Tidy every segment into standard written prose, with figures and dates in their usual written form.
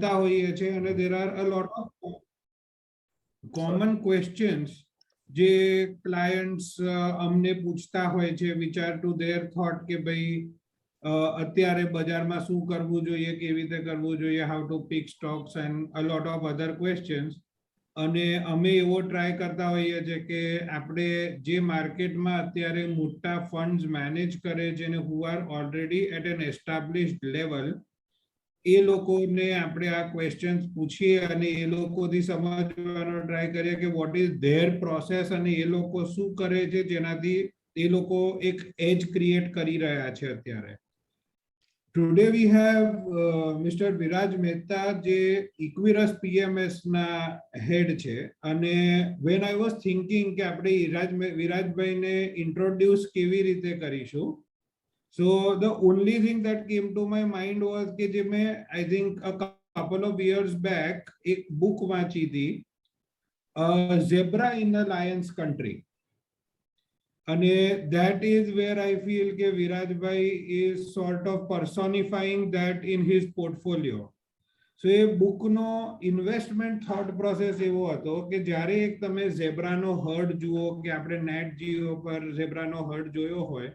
હોઈએ છે અને there are a lot of common questions જે clients અમને પૂછતા હોય છે, which are to their thought કે ભાઈ અત્યારે બજારમાં શું કરવું જોઈએ, કેવી રીતે કરવું જોઈએ, how to pick stocks and a lot of other questions. અને અમે એવો ટ્રાય કરતા હોઈએ છે કે આપણે જે માર્કેટમાં અત્યારે મોટા ફંડ્સ મેનેજ કરે છે ને who are already at an established level, એ લોકોને આપણે આ ક્વેશ્ચન્સ પૂછીએ અને એ લોકોથી સમજવાનો ટ્રાય કરીએ કે what is their process અને એ લોકો શું કરે છે જેનાથી એ લોકો એક એજ ક્રિએટ કરી રહ્યા છે અત્યારે. Today we have Mr. Viraj Mehta જે Equirus PMS ના head છે અને when I was thinking કે આપણે વિરાજભાઈને introduce કેવી રીતે કરીશું, so the only thing that came to my mind was કે જે મેં I think a couple of years back એક book વાંચી હતી, Zebra in a Lion's Country. And that is where I feel that Viraj Bhai is sort of personifying that in his portfolio. So a book no investment thought process એવો હતો કે જ્યારે એક તમે zebra નો hard જુઓ કે આપણે net Jio પર ઝેબ્રા નો હર્ડ જોયો હોય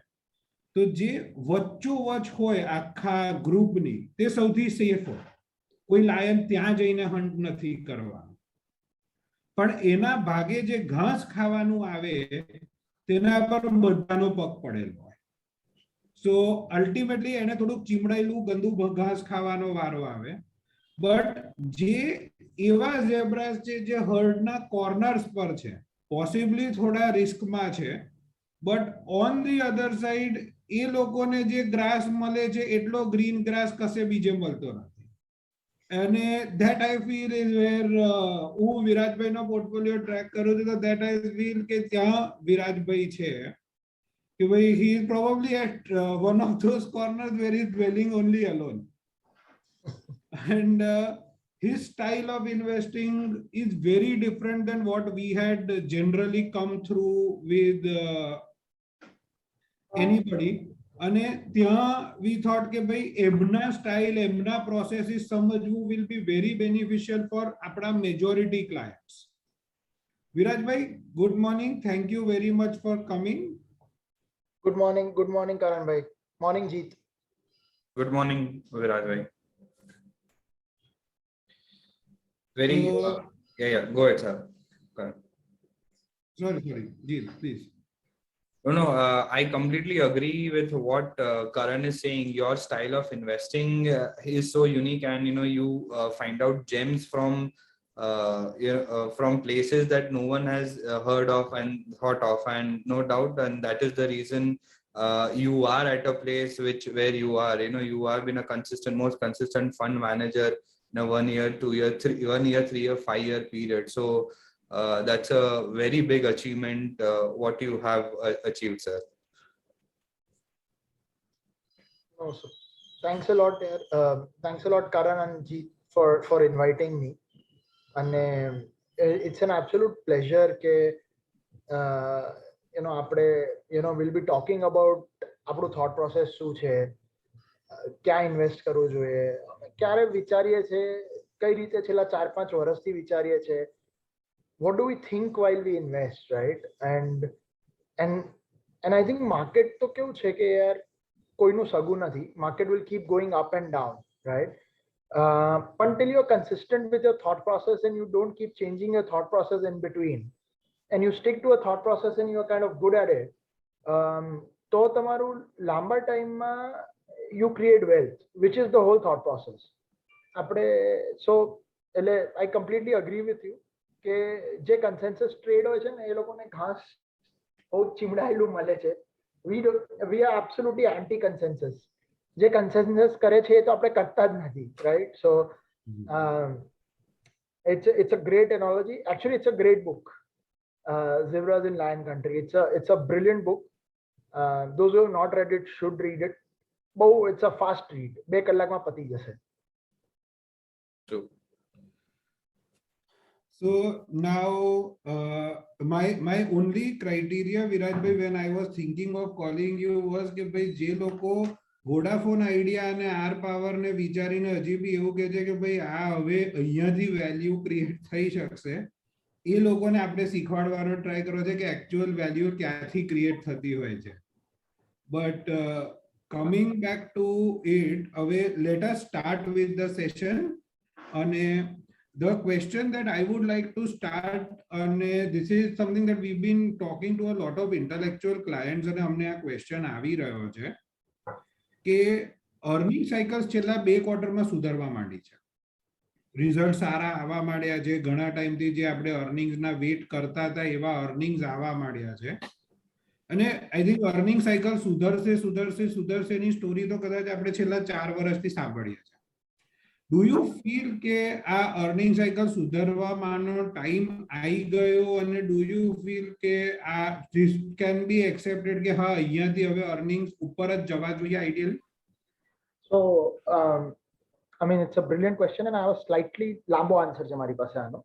તો જે વચ્ચોવચ હોય આખા ગ્રુપની તે સૌથી સેફ હોય. કોઈ લાયન ત્યાં જઈને હન્ટ નથી કરવાનું, પણ એના ભાગે જે ઘાસ ખાવાનું આવે તેના પર બધાનો પગ પડેલો હોય. સો અલ્ટિમેટલી એને થોડુંક ચીમડાયેલું ગંદુ ઘાસ ખાવાનો વારો આવે. બટ જે એવા ઝેબ્રાસ છે જે હર્ડના કોર્નર્સ પર છે, પોસિબલી થોડા રિસ્કમાં છે, but on the other side એ લોકોને જે ગ્રાસ મળે છે એટલો ગ્રીન ગ્રાસ કશે બીજે મળતો નથી. અને that I feel is where હું વિરાજભાઈનો પોર્ટફોલિયો ટ્રેક કરું છું તો that I feel કે ત્યાં વિરાજભાઈ છે કે ભાઈ he is probably at one of those corners where he is dwelling only alone. And his style of investing is very different than what we had generally come through with anybody. અને ત્યાં we thought કે ભાઈ એમના style, એમના processes સમજવું will be very beneficial for આપણા majority clients. વિરાજભાઈ, good morning. Thank you very much for coming. Good morning Karan bhai. Morning Jeet. Good morning Virajbhai. Very yeah, go ahead sir. Sorry Jeet, please. No, I completely agree with what Karan is saying. Your style of investing is so unique, and you find out gems from places that no one has heard of and thought of, and no doubt, and that is the reason you are at a place where you are. You have been a most consistent fund manager in a 1 year, 2 year, 3 year, 5 year period. So that's a very big achievement what you have achieved, sir. Awesome. Thanks a lot Karan and Jeet for inviting me. And it's an absolute pleasure કે આપણે we'll be talking about આપણું thought process શું છે, ક્યાં invest કરવું જોઈએ, ક્યારે વિચારીએ છે, કઈ રીતે છેલ્લા 4-5 વર્ષથી વિચારીએ છે, what do we think while we invest, right? And I think market તો કેવું છે કે યાર કોઈનું સગું નથી. Market will keep going up and down, right? Until you're consistent with your thought process and you don't keep changing your thought process in between, and you stick to a thought process and you're kind of good at it, તો તમારું લાંબા ટાઈમમાં you create wealth, which is the whole thought process. So I completely agree with you કે જે consensus trade હોય છે ને એ લોકોને ઘાસ બહુ ચીમડાયેલું મળે છે. we are absolutely anti consensus. જે કન્સેન્સસ કરે છે એ તો આપણે કરતા જ નથી, right? So it's a great analogy. Actually it's a great book, Zebras in Lion Country. It's a brilliant book. Those who have not read it should read it. It's a fast read. 2 કલાકમાં પતી જશે. True. So now my only criteria, Viraj bhai, when I was thinking of calling you was कि भाई जे लोगों Vodafone idea અને R power ને વિચારીને હજી બી એવું કહે છે કે ભાઈ આ હવે અહીંયાથી વેલ્યુ ક્રિએટ થઈ શકશે. એ લોકોને આપણે શીખવાડવાનો ટ્રાય કરો છે કે એકચ્યુઅલ વેલ્યુ ક્યાંથી ક્રિએટ થતી હોય છે. But coming back to it, હવે let us start with the session. અને the question that I would like to start, and this is something that we've been talking to a lot of intellectual clients, and हमने આ question આવી રહ્યો છે કે earning cycles છેલ્લા 2 ક્વાર્ટરમાં સુધારવા માંડી છે. રિઝલ્ટ સારા આવવા માંડ્યા છે. ઘણા ટાઈમથી જે આપણે અર્નિંગ્સના વેટ કરતા હતા એવા અર્નિંગ્સ આવવા માંડ્યા છે. અને આઈ થિંક અર્નિંગ સાયકલ સુધરશેની સ્ટોરી તો કદાચ આપણે છેલ્લા 4 વર્ષથી સાંભળીએ છીએ. ડુ યુ ફીલ કે આ અર્નિંગ સાયકલ સુધારવાનો ટાઈમ આવી ગયો, અને ડુ યુ ફીલ કે આ ધીસ કેન બી એક્સેપ્ટેડ કે હા અહીંયાથી હવે અર્નિંગ્સ ઉપર જ જવા જોઈએ ideally? So, I mean, it's a brilliant question, and I have a slightly લાંબો આન્સર છે મારી પાસે આનો.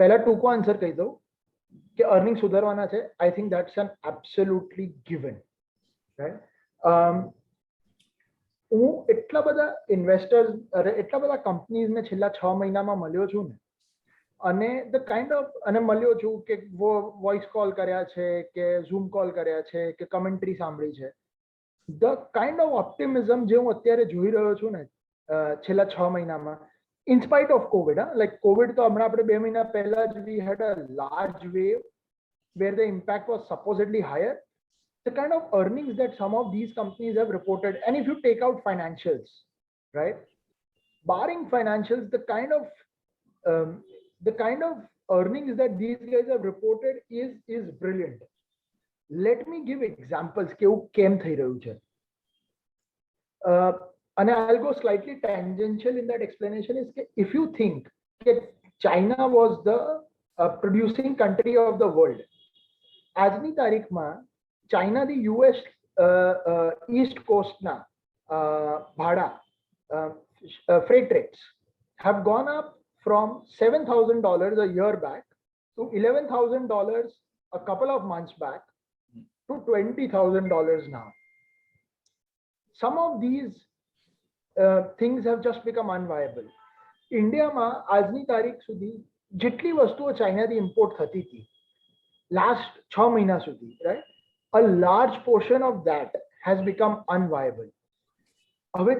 પહેલા ટૂંકો આન્સર કહી દઉં કે અર્નિંગ સુધારવાના છે. I think that's an absolutely given, right? હું એટલા બધા ઇન્વેસ્ટર્સ એટલા બધા કંપનીઝને છેલ્લા 6 મહિનામાં મળ્યો છું ને, અને ધ કાઇન્ડ ઓફ અને મળ્યો છું કે વોઇસ કોલ કર્યા છે કે ઝૂમ કોલ કર્યા છે કે કમેન્ટ્રી સાંભળી છે. ધ કાઇન્ડ ઓફ ઓપ્ટિમિઝમ જે હું અત્યારે જોઈ રહ્યો છું ને છેલ્લા 6 મહિનામાં, in spite of COVID, like COVID તો હમણાં આપણે 2 મહિના પહેલા જ we had a large wave where the impact was supposedly higher. The kind of earnings that some of these companies have reported, and if you take out financials, right, barring financials, the kind of earnings that these guys have reported is brilliant. Let me give examples કે એવું કેમ થઈ રહ્યું છે. And I'll go slightly tangential in that explanation. Is if you think that China was the producing country of the world, આજની તારીખમાં China દી US east coast na bhada freight rates have gone up from $7,000 a year back to $11,000 a couple of months back to $20,000 now. Some of these things have just become unviable. India ma આજની તારીખ સુધી જેટલી વસ્તુઓ ચાઇનાથી import થતી હતી last 6 મહિના સુધી, right, a large portion of that has become unviable. હવે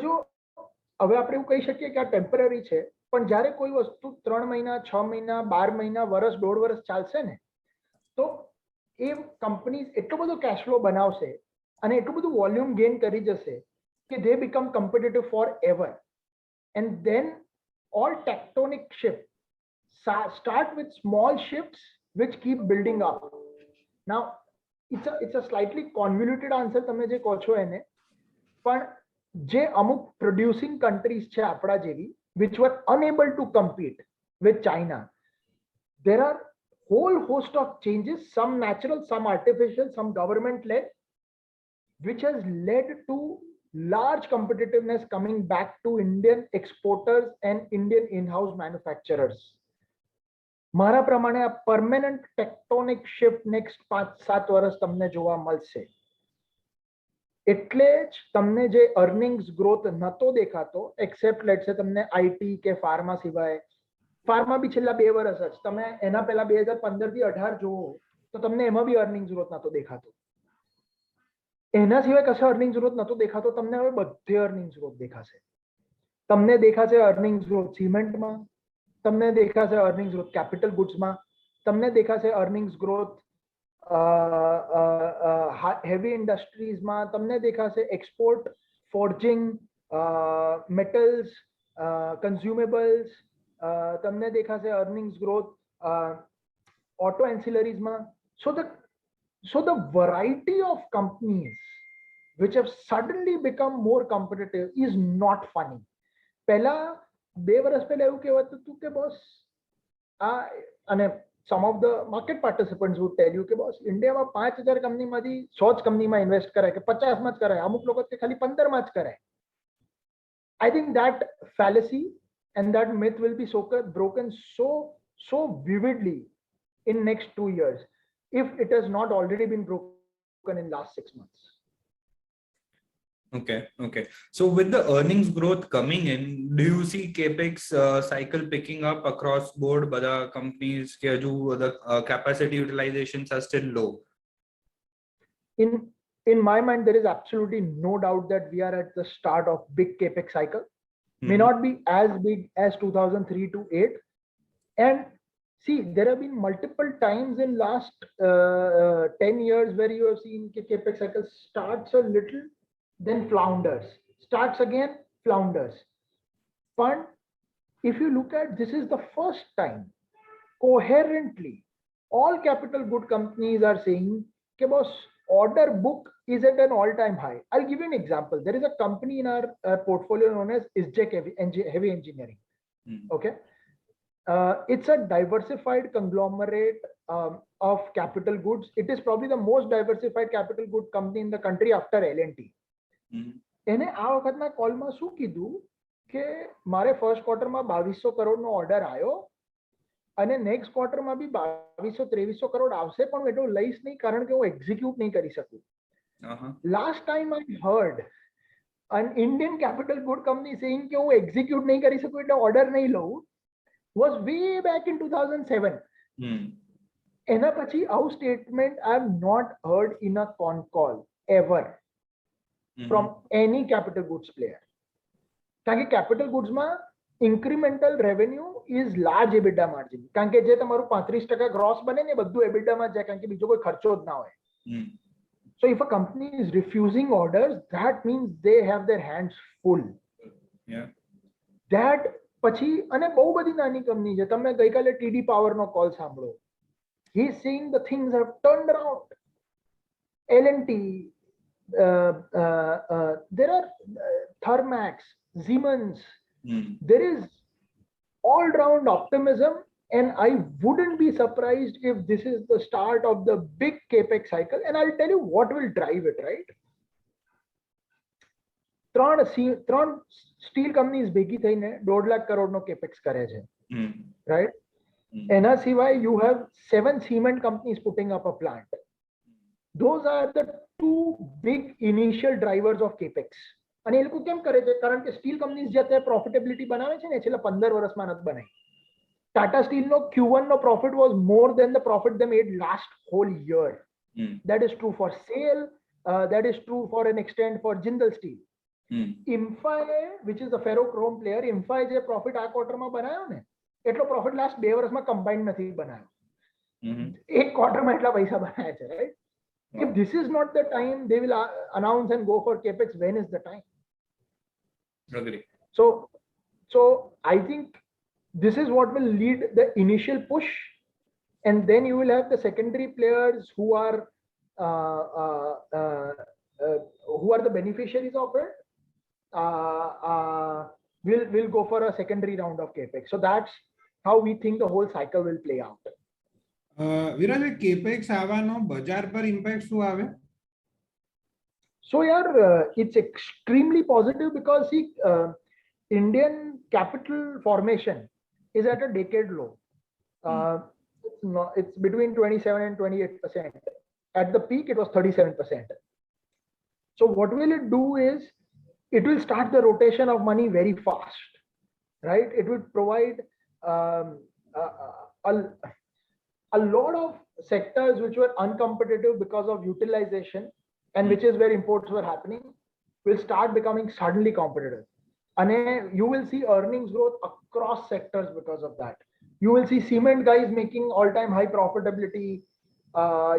આપણે એવું કહી શકીએ કે આ ટેમ્પરરી છે, પણ જ્યારે કોઈ વસ્તુ 3 મહિના 6 મહિના 12 મહિના વર્ષ 1.5 વર્ષ ચાલશે ને, તો એ કંપનીઝ એટલો બધો કેશ ફ્લો બનાવશે અને એટલું બધું વોલ્યુમ ગેઇન કરી જશે કે they become competitive forever. And then all tectonic shifts start with small shifts which keep building up. Now it's a slightly convoluted answer તમે જે કહો છો એને, પણ જે અમુક producing countries છે આપણા જેવી which were unable to compete with China, there are whole host of changes, some natural, some artificial, some government led, which has led to large competitiveness coming back to Indian exporters and Indian in-house manufacturers. મારા પ્રમાણે આ permanent tectonic shift next 5-7 વર્ષ તમને જોવા મળશે. એટલે જ તમને જે અર્નિંગ્સ ગ્રોથ નતો દેખાતો, એક્સેપ્ટ લેટ સે તમને આઈટી કે ફાર્મા સિવાય, ફાર્મા બી છેલ્લા 2 વર્ષ જ, તમે એના પહેલા 2015 થી 18 જોવો તો તમને એમાં બી અર્નિંગ્સ ગ્રોથ નતો દેખાતો. એના સિવાય કશે અર્નિંગ્સ ગ્રોથ નતો દેખાતો, તમને હવે બધે અર્નિંગ્સ ગ્રોથ દેખાશે. તમને દેખાશે અર્નિંગ્સ ગ્રોથ સિમેન્ટમાં, તમને દેખાશે અર્નિંગ્સ ગ્રોથ કેપિટલ ગુડ્સમાં, તમને દેખાશે અર્નિંગ્સ ગ્રોથ હેવી ઇન્ડસ્ટ્રીઝમાં, તમને દેખાશે એક્સપોર્ટ, ફોર્જિંગ, મેટલ્સ, કન્ઝ્યુમેબલ્સ, તમને દેખાશે અર્નિંગ્સ ગ્રોથ ઓટો એન્સિલરીઝમાં. So the variety of companies which have suddenly become more competitive is not funny. પહેલા 2 વર્ષ પહેલા એવું કહેવાતું હતું કે બોસ અને some of the market participants would tell you કે બોસ ઇન્ડિયામાં 5000 કંપનીમાંથી 100 જ કંપનીમાં ઇન્વેસ્ટ કરાય કે 50 માં જ કરાય, અમુક લોકો કે ખાલી 15 માં જ કરાય. I think that fallacy and that myth will be broken so vividly in next 2 years if it has not already been broken in last 6 months. Okay. So with the earnings growth coming in, do you see capex cycle picking up across board? Bada companies के जो the capacity utilizations are still low. In my mind, there is absolutely no doubt that we are at the start of big capex cycle. May not be as big as 2003 to 8. And see, there have been multiple times in last 10 years where you have seen capex cycle starts a little, then flounders, starts again, flounders. But if you look at, this is the first time coherently all capital good companies are saying that boss, order book is at an all-time high. I'll give you an example. There is a company in our portfolio known as ISJEC Heavy Engineering. Okay. It's a diversified conglomerate of capital goods. It is probably the most diversified capital good company in the country after L&T. એને આ વખતના કોલમાં શું કીધું કે મારે first ક્વાર્ટરમાં 2200 કરોડનો order આવ્યો અને નેક્સ્ટ ક્વાર્ટરમાં બી 2200-2300 કરોડ આવશે પણ હું એટલું લઈશ નહીં કારણ કે હું એક્ઝિક્યુટ નહીં કરી શકું. Last time I heard an Indian capital good company saying કે હું એક્ઝિક્યુટ નહીં કરી શકું એટલે ઓર્ડર નહીં લઉં was way back in 2007. એના પછી આવું statement I have not heard in a con call ever from any capital goods player. કારણ કે capital goods માં incremental revenue is large EBITDA margin. કારણ કે જે તમારું 35% gross બને ને બધું EBITDA માં જાય કારણ કે બીજો કોઈ ખર્ચો જ ના હોય. So if a company is refusing orders, that means they have their hands full. Yeah. That પછી અને બહુ બધી નાની કંપની છે. તમે ગઈકાલે TD Power નો કોલ સાંભળો. He is saying the things have turned around. L&T, there are Thermax, Siemens. There is all-round optimism, and I wouldn't be surprised if this is the start of the big capex cycle. And I'll tell you what will drive it, right? ત્રણ steel companies ભેગી થઈને 1.5 લાખ કરોડનો capex કરે છે, right? એના સિવાય you have 7 cement companies putting up a plant. Those are the two big initial drivers of capex. અને એ લોકો કેમ કરે છે? કારણ કે સ્ટીલ કંપનીઝ જે અત્યારે પ્રોફિટેબિલિટી બનાવે છે ને છેલ્લા 15 વર્ષમાં નથી બનાવી. Tata Steel no Q1 no profit was more than the profit they made last whole year. That is true for SAIL. That is true for an extent for Jindal Steel. Imphai, which is the ferrochrome player, Imphai જે profit આ ક્વાર્ટરમાં બનાવ્યો ને એટલો profit last 2 વર્ષમાં combined નથી બનાવ્યો. એક ક્વાર્ટરમાં એટલા પૈસા બનાવ્યા છે, right? If this is not the time they will announce and go for capex, when is the time? Agree. So I think this is what will lead the initial push, and then you will have the secondary players who are the beneficiaries of it. Will go for a secondary round of capex. So that's how we think the whole cycle will play out. Viraj, capex આવવાનો બજાર પર impact શું આવે? So yeah, it's extremely positive because see, Indian capital formation is at a decade low. It's between 27 and 28%. At the peak, it was 37%. So what will it do is, it will start the rotation of money very fast, right? It will provide a lot of sectors which were uncompetitive because of utilization, and which is where imports were happening, will start becoming suddenly competitive. And you will see earnings growth across sectors because of that. You will see cement guys making all-time high profitability.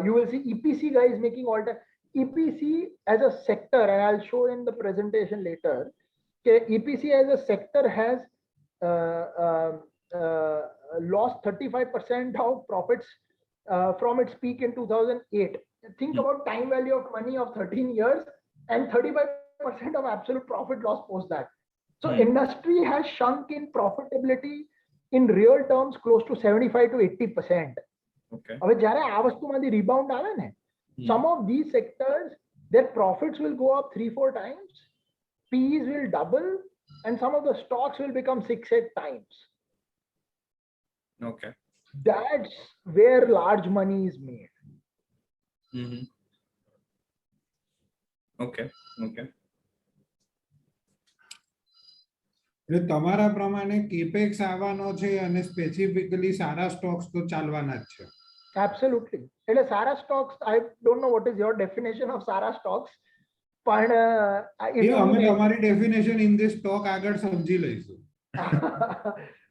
You will see EPC guys making all-time. EPC as a sector, and I'll show in the presentation later, EPC as a sector has lost 35% of profits from its peak in 2008. Think about time value of money of 13 years and 35% of absolute profit loss post that. So industry has shrunk in profitability in real terms close to 75 to 80%. Okay. હવે જ્યારે આ વસ્તુમાંથી rebound આવે ને, some of these sectors, their profits will go up 3-4 times, PEs will double, and some of the stocks will become 6-8 times. Okay. That's where large money is made. Okay. એટલે તમારા પ્રમાણે capex આવવાનો છે અને specifically સારા Stokes તો ચાલવાના જ છે. Absolutely. એટલે સારા stocks, I don't know what is your definition of Sara stocks, પણ if એ you અમે mean તમારી ડેફિનેશન ઇન ધીસ સ્ટોક આગળ સમજી લઈશું.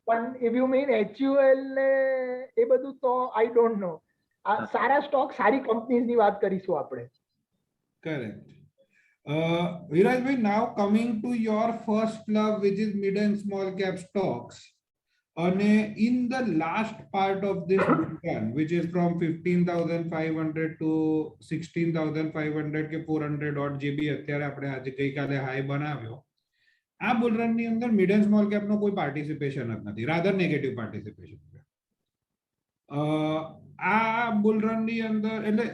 પણ if you mean HUL ને એ બધું તો I don't know. Sara stock, સારી કંપનીઝની વાત કરીશું આપણે. Correct. Virajbhai, now coming to your first love, which is mid and small cap stocks. And in the last part of this bootcamp, which is from 15,500 to 16,500 કે 400 odd જે બી અત્યારે આપણે આજે ગઈકાલે હાઈ બનાવ્યો, આ બુલ રન ની અંદર મિડ એન્ડ સ્મોલ કેપ નો કોઈ પાર્ટિસિપેશન જ નથી, રાધર નેગેટિવ પાર્ટિસિપેશન છે. આ બુલ રન ની અંદર એટલે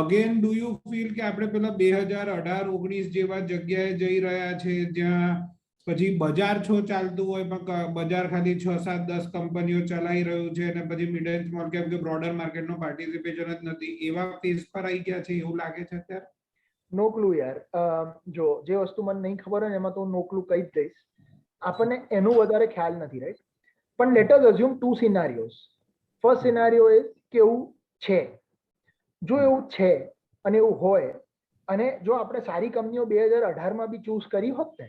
અગેન ડુ યુ ફીલ કે આપણે પેલા 2018-19 જેવા જગ્યાએ જઈ રહ્યા છે જ્યાં પછી બજાર છો ચાલતું હોય પણ બજાર ખાલી 6-7-10 કંપનીઓ ચલાવી રહ્યું છે અને પછી મિડ એન્ડ સ્મોલ કેપ કે બ્રોડર માર્કેટનો પાર્ટિસિપેશન જ નથી, એવા ફેઝ પર આવી ગયા છે એવું લાગે છે અત્યારે? નો ક્લુ યાર. જો જે વસ્તુ મને નહીં ખબર હોય એમાં તો નો ક્લુ કહી જ દઈશ. આપણને એનું વધારે ખ્યાલ નથી, રાઈટ? પણ let us assume two scenarios. First scenario એ કે એવું છે. જો એવું છે અને એવું હોય અને જો આપણે સારી કંપનીઓ 2018માં બી ચૂઝ કરી હોત ને,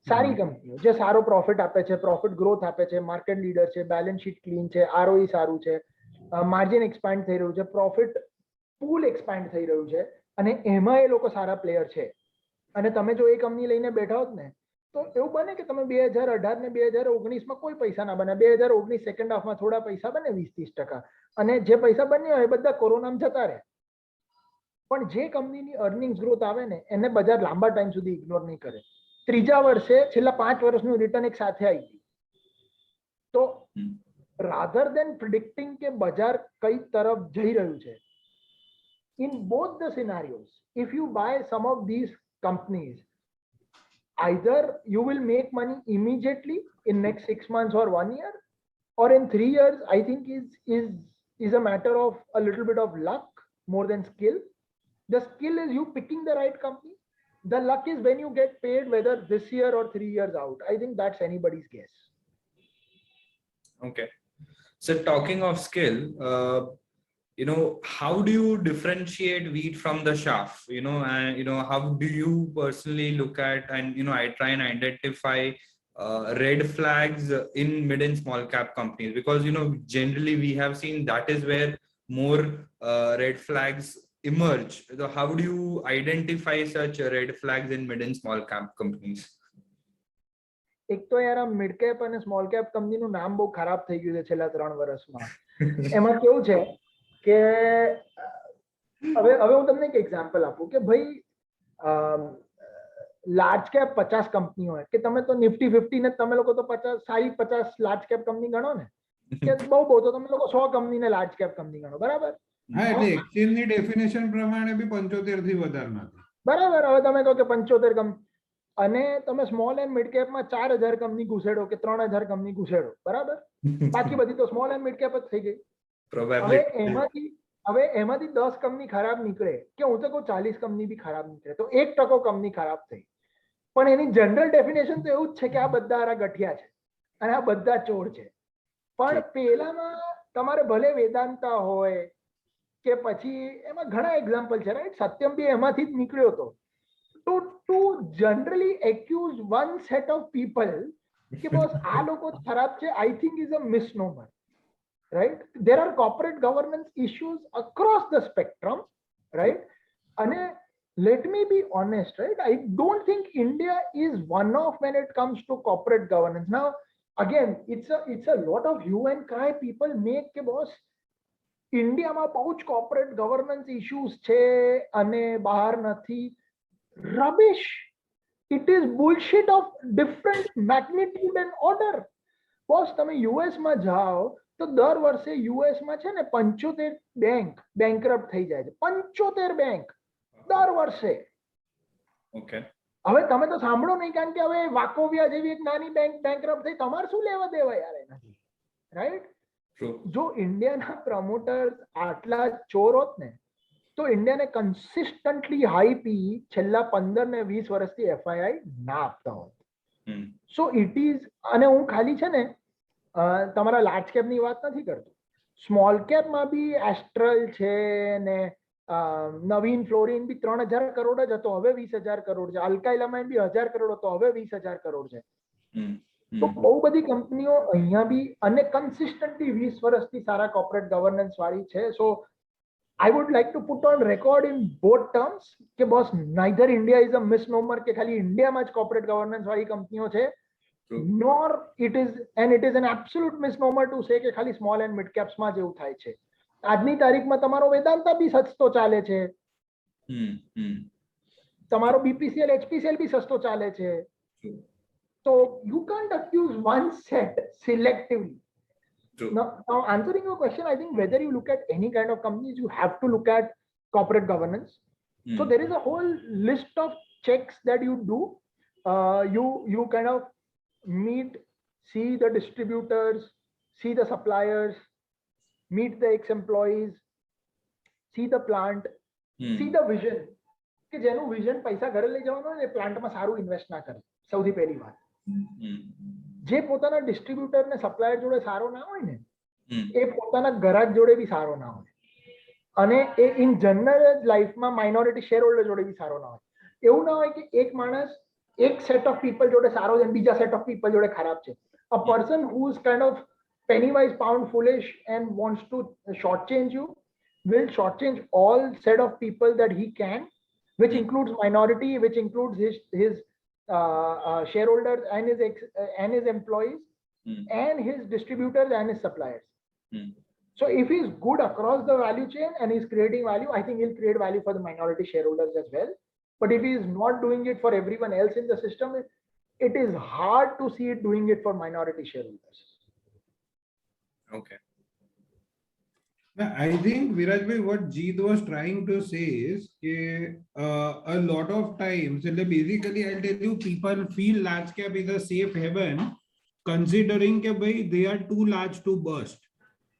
સારી કંપનીઓ જે સારો પ્રોફિટ આપે છે, પ્રોફિટ ગ્રોથ આપે છે, માર્કેટ લીડર છે, બેલેન્સ શીટ ક્લીન છે, ROE સારું છે, માર્જિન એક્સપાન્ડ થઈ રહ્યું છે, પ્રોફિટ પૂલ એક્સપાન્ડ થઈ રહ્યું છે અને એમાં એ લોકો સારા પ્લેયર છે અને તમે જો એ કંપની લઈને બેઠા હોત ને તો એવું બને કે તમે 2018 ને 2019માં કોઈ પૈસા ના બને, 2019 સેકન્ડ હાફમાં થોડા પૈસા બને 20-30% અને જે પૈસા બન્યા હોય એ બધા કોરોનામાં જતા રહે. પણ જે કંપનીની અર્નિંગ્સ ગ્રોથ આવે ને એને બજાર લાંબા ટાઈમ સુધી ઇગ્નોર નહીં કરે. ત્રીજા વર્ષે છેલ્લા 5 વર્ષનું રિટર્ન એક સાથે આવી ગયું. તો રાધર દેન પ્રિડિક્ટિંગ કે બજાર કઈ તરફ જઈ રહ્યું છે, in both the scenarios, if you buy some of these companies, either you will make money immediately in next 6 months or 1 year, or in 3 years. I think is a matter of a little bit of luck more than skill. The skill is you picking the right company. The luck is when you get paid, whether this year or 3 years out. I think that's anybody's guess. Okay. So talking of skill, how do you differentiate wheat from the chaff? And how do you personally look at and I try and identify red flags in mid and small cap companies, because generally we have seen that is where more red flags emerge. So how do you identify such red flags in mid and small cap companies? એક તો યાર આ mid cap અને small cap કંપનીનું નામ બહુ ખરાબ થઈ ગયું છે છેલ્લા 3 વર્ષમાં. એમાં કેવું છે કે હવે હું તમને એક એક્ઝામ્પલ આપું કે ભાઈ લાર્જ કેપ 50 કંપની હોય કે તમે તો નિફ્ટી 50 ને તમે લોકો તો 50 લાર્જ કેપ કંપની ગણો ને કે બહુ તો તમે લોકો 100 કંપનીને લાર્જ કેપ કંપની ગણો, બરાબર? હા, એટલે એક્સચેન્જની ડેફિનેશન પ્રમાણે બી 75 થી વધારે નથી, બરાબર. હવે તમે કહો કે 75 કંપની અને તમે સ્મોલ એન્ડ મિડ કેપમાં 4000 કંપની ઘુસેડો કે 3000 કંપની ઘુસેડો, બરાબર? બાકી બધી તો સ્મોલ એન્ડ મિડ કેપ જ થઈ ગઈ. હવે એમાંથી 10 કંપની ખરાબ નીકળે કે હું તો કહું 40 કંપની બી ખરાબ નીકળે તો 1% કંપની ખરાબ થઈ. પણ એની જનરલ ડેફિનેશન તો એવું જ છે કે આ બધા આરા ગઠિયા છે અને આ બધા ચોર છે. પણ પેલામાં તમારે ભલે વેદાંતા હોય કે પછી એમાં ઘણા એક્ઝામ્પલ છે, રાઈટ? સત્યમ બી એમાંથી જ નીકળ્યો હતો. To generally accuse one set of people કે boss આ લોકો ખરાબ છે, I think is a misnomer, right? There are corporate governance issues across the spectrum, right? And let me be honest, right? I don't think India is one off when it comes to corporate governance. Now again, it's a lot of hue and cry people make ke boss ઇન્ડિયામાં બહુ જ corporate governance issues છે અને બહાર નથી. Rubbish. It is bullshit of different magnitude and order. Boss તમે US માં જાઓ તો દર વર્ષે યુએસ માં છે ને 75 બેંક બેંકરપ્ટ થઈ જાય છે. 75 બેંક દર વર્ષે. ઓકે. હવે તમે તો સાંભળો નહીં કારણ કે હવે વાકોવિયા જેવી એક નાની બેંક બેંકરપ્ટ થઈ, તમારે શું લેવા દેવા યાર એનાથી, રાઈટ? જો ઇન્ડિયાના પ્રમોટર્સ આટલા ચોર હોત ને તો ઇન્ડિયાને કન્સિસ્ટન્ટલી હાઈ પી છેલ્લા 15 ને 20 વર્ષથી FII ના આપતા હોત. સો ઇટ ઇઝ, અને હું ખાલી છે ને તમારા લાર્જ કેપની વાત નથી કરતો, સ્મોલ કેપમાં બી એસ્ટ્રલ છે ને નવીન ફ્લોરિન બી 3000 કરોડ જ હતો, હવે 20,000 કરોડ છે. અલ્કાઇલ અમાઇન બી 1000 કરોડ હતો, હવે 20,000 કરોડ છે. તો બહુ બધી કંપનીઓ અહીંયા બી અને કન્સિસ્ટન્ટલી 20 વર્ષથી સારા કોર્પોરેટ ગવર્નન્સ વાળી છે. સો I would like to put on record in both terms કે boss, neither India is a misnomer કે ખાલી ઇન્ડિયામાં જ કોર્પોરેટ ગવર્નન્સ વાળી કંપનીઓ છે, nor it is an absolute misnomer to say કે ખાલી સ્મોલ એન્ડ મિડ કેપ્સમાં જેવું થાય છે. આજની તારીખમાં તમારો વેદાંતા બી સસ્તો ચાલે છે, તમારો BPCL HPCL બી સસ્તો ચાલે છે. So you can't accuse one set selectively. Now, answering your question, I think whether you look at any kind of companies, you have to look at corporate governance. So there is a whole list of checks that you do. You kind of meet, see the distributors, see the suppliers, meet the ex-employees, see the plant, see the vision. કે જેનું vision પૈસા ઘરે લઈ જવાનો હોય એ પ્લાન્ટમાં સારું invest ના કરે. સૌથી પહેલી વાત, જે પોતાના ડિસ્ટ્રીબ્યુટર ને સપ્લાયર જોડે સારો ના હોય ને, એ પોતાના ગ્રાહક જોડે બી સારો ના હોય, અને એ ઇન જનરલ લાઈફમાં માઇનોરિટી શેર હોલ્ડર જોડે બી સારો ના હોય. એવું ના હોય કે એક માણસ એક સેટ ઓફ પીપલ જોડે સારો છે, બીજા સેટ ઓફ પીપલ જોડે ખરાબ છે. A person who is kind of penny wise pound foolish and wants to shortchange you will shortchange all set of people that he can, which includes minority, which includes his shareholders and his employees, and his distributors and his suppliers. So if he's good across the value chain and he's creating value, I think he'll create value for the minority shareholders as well. But if he is not doing it for everyone else in the system, it is hard to see it doing it for minority shareholders. Okay. I think Virajbhai, what Jeet was trying to say is a lot of times, basically I'll tell you, people feel large cap is a safe haven considering કે ભાઈ they are too large to burst.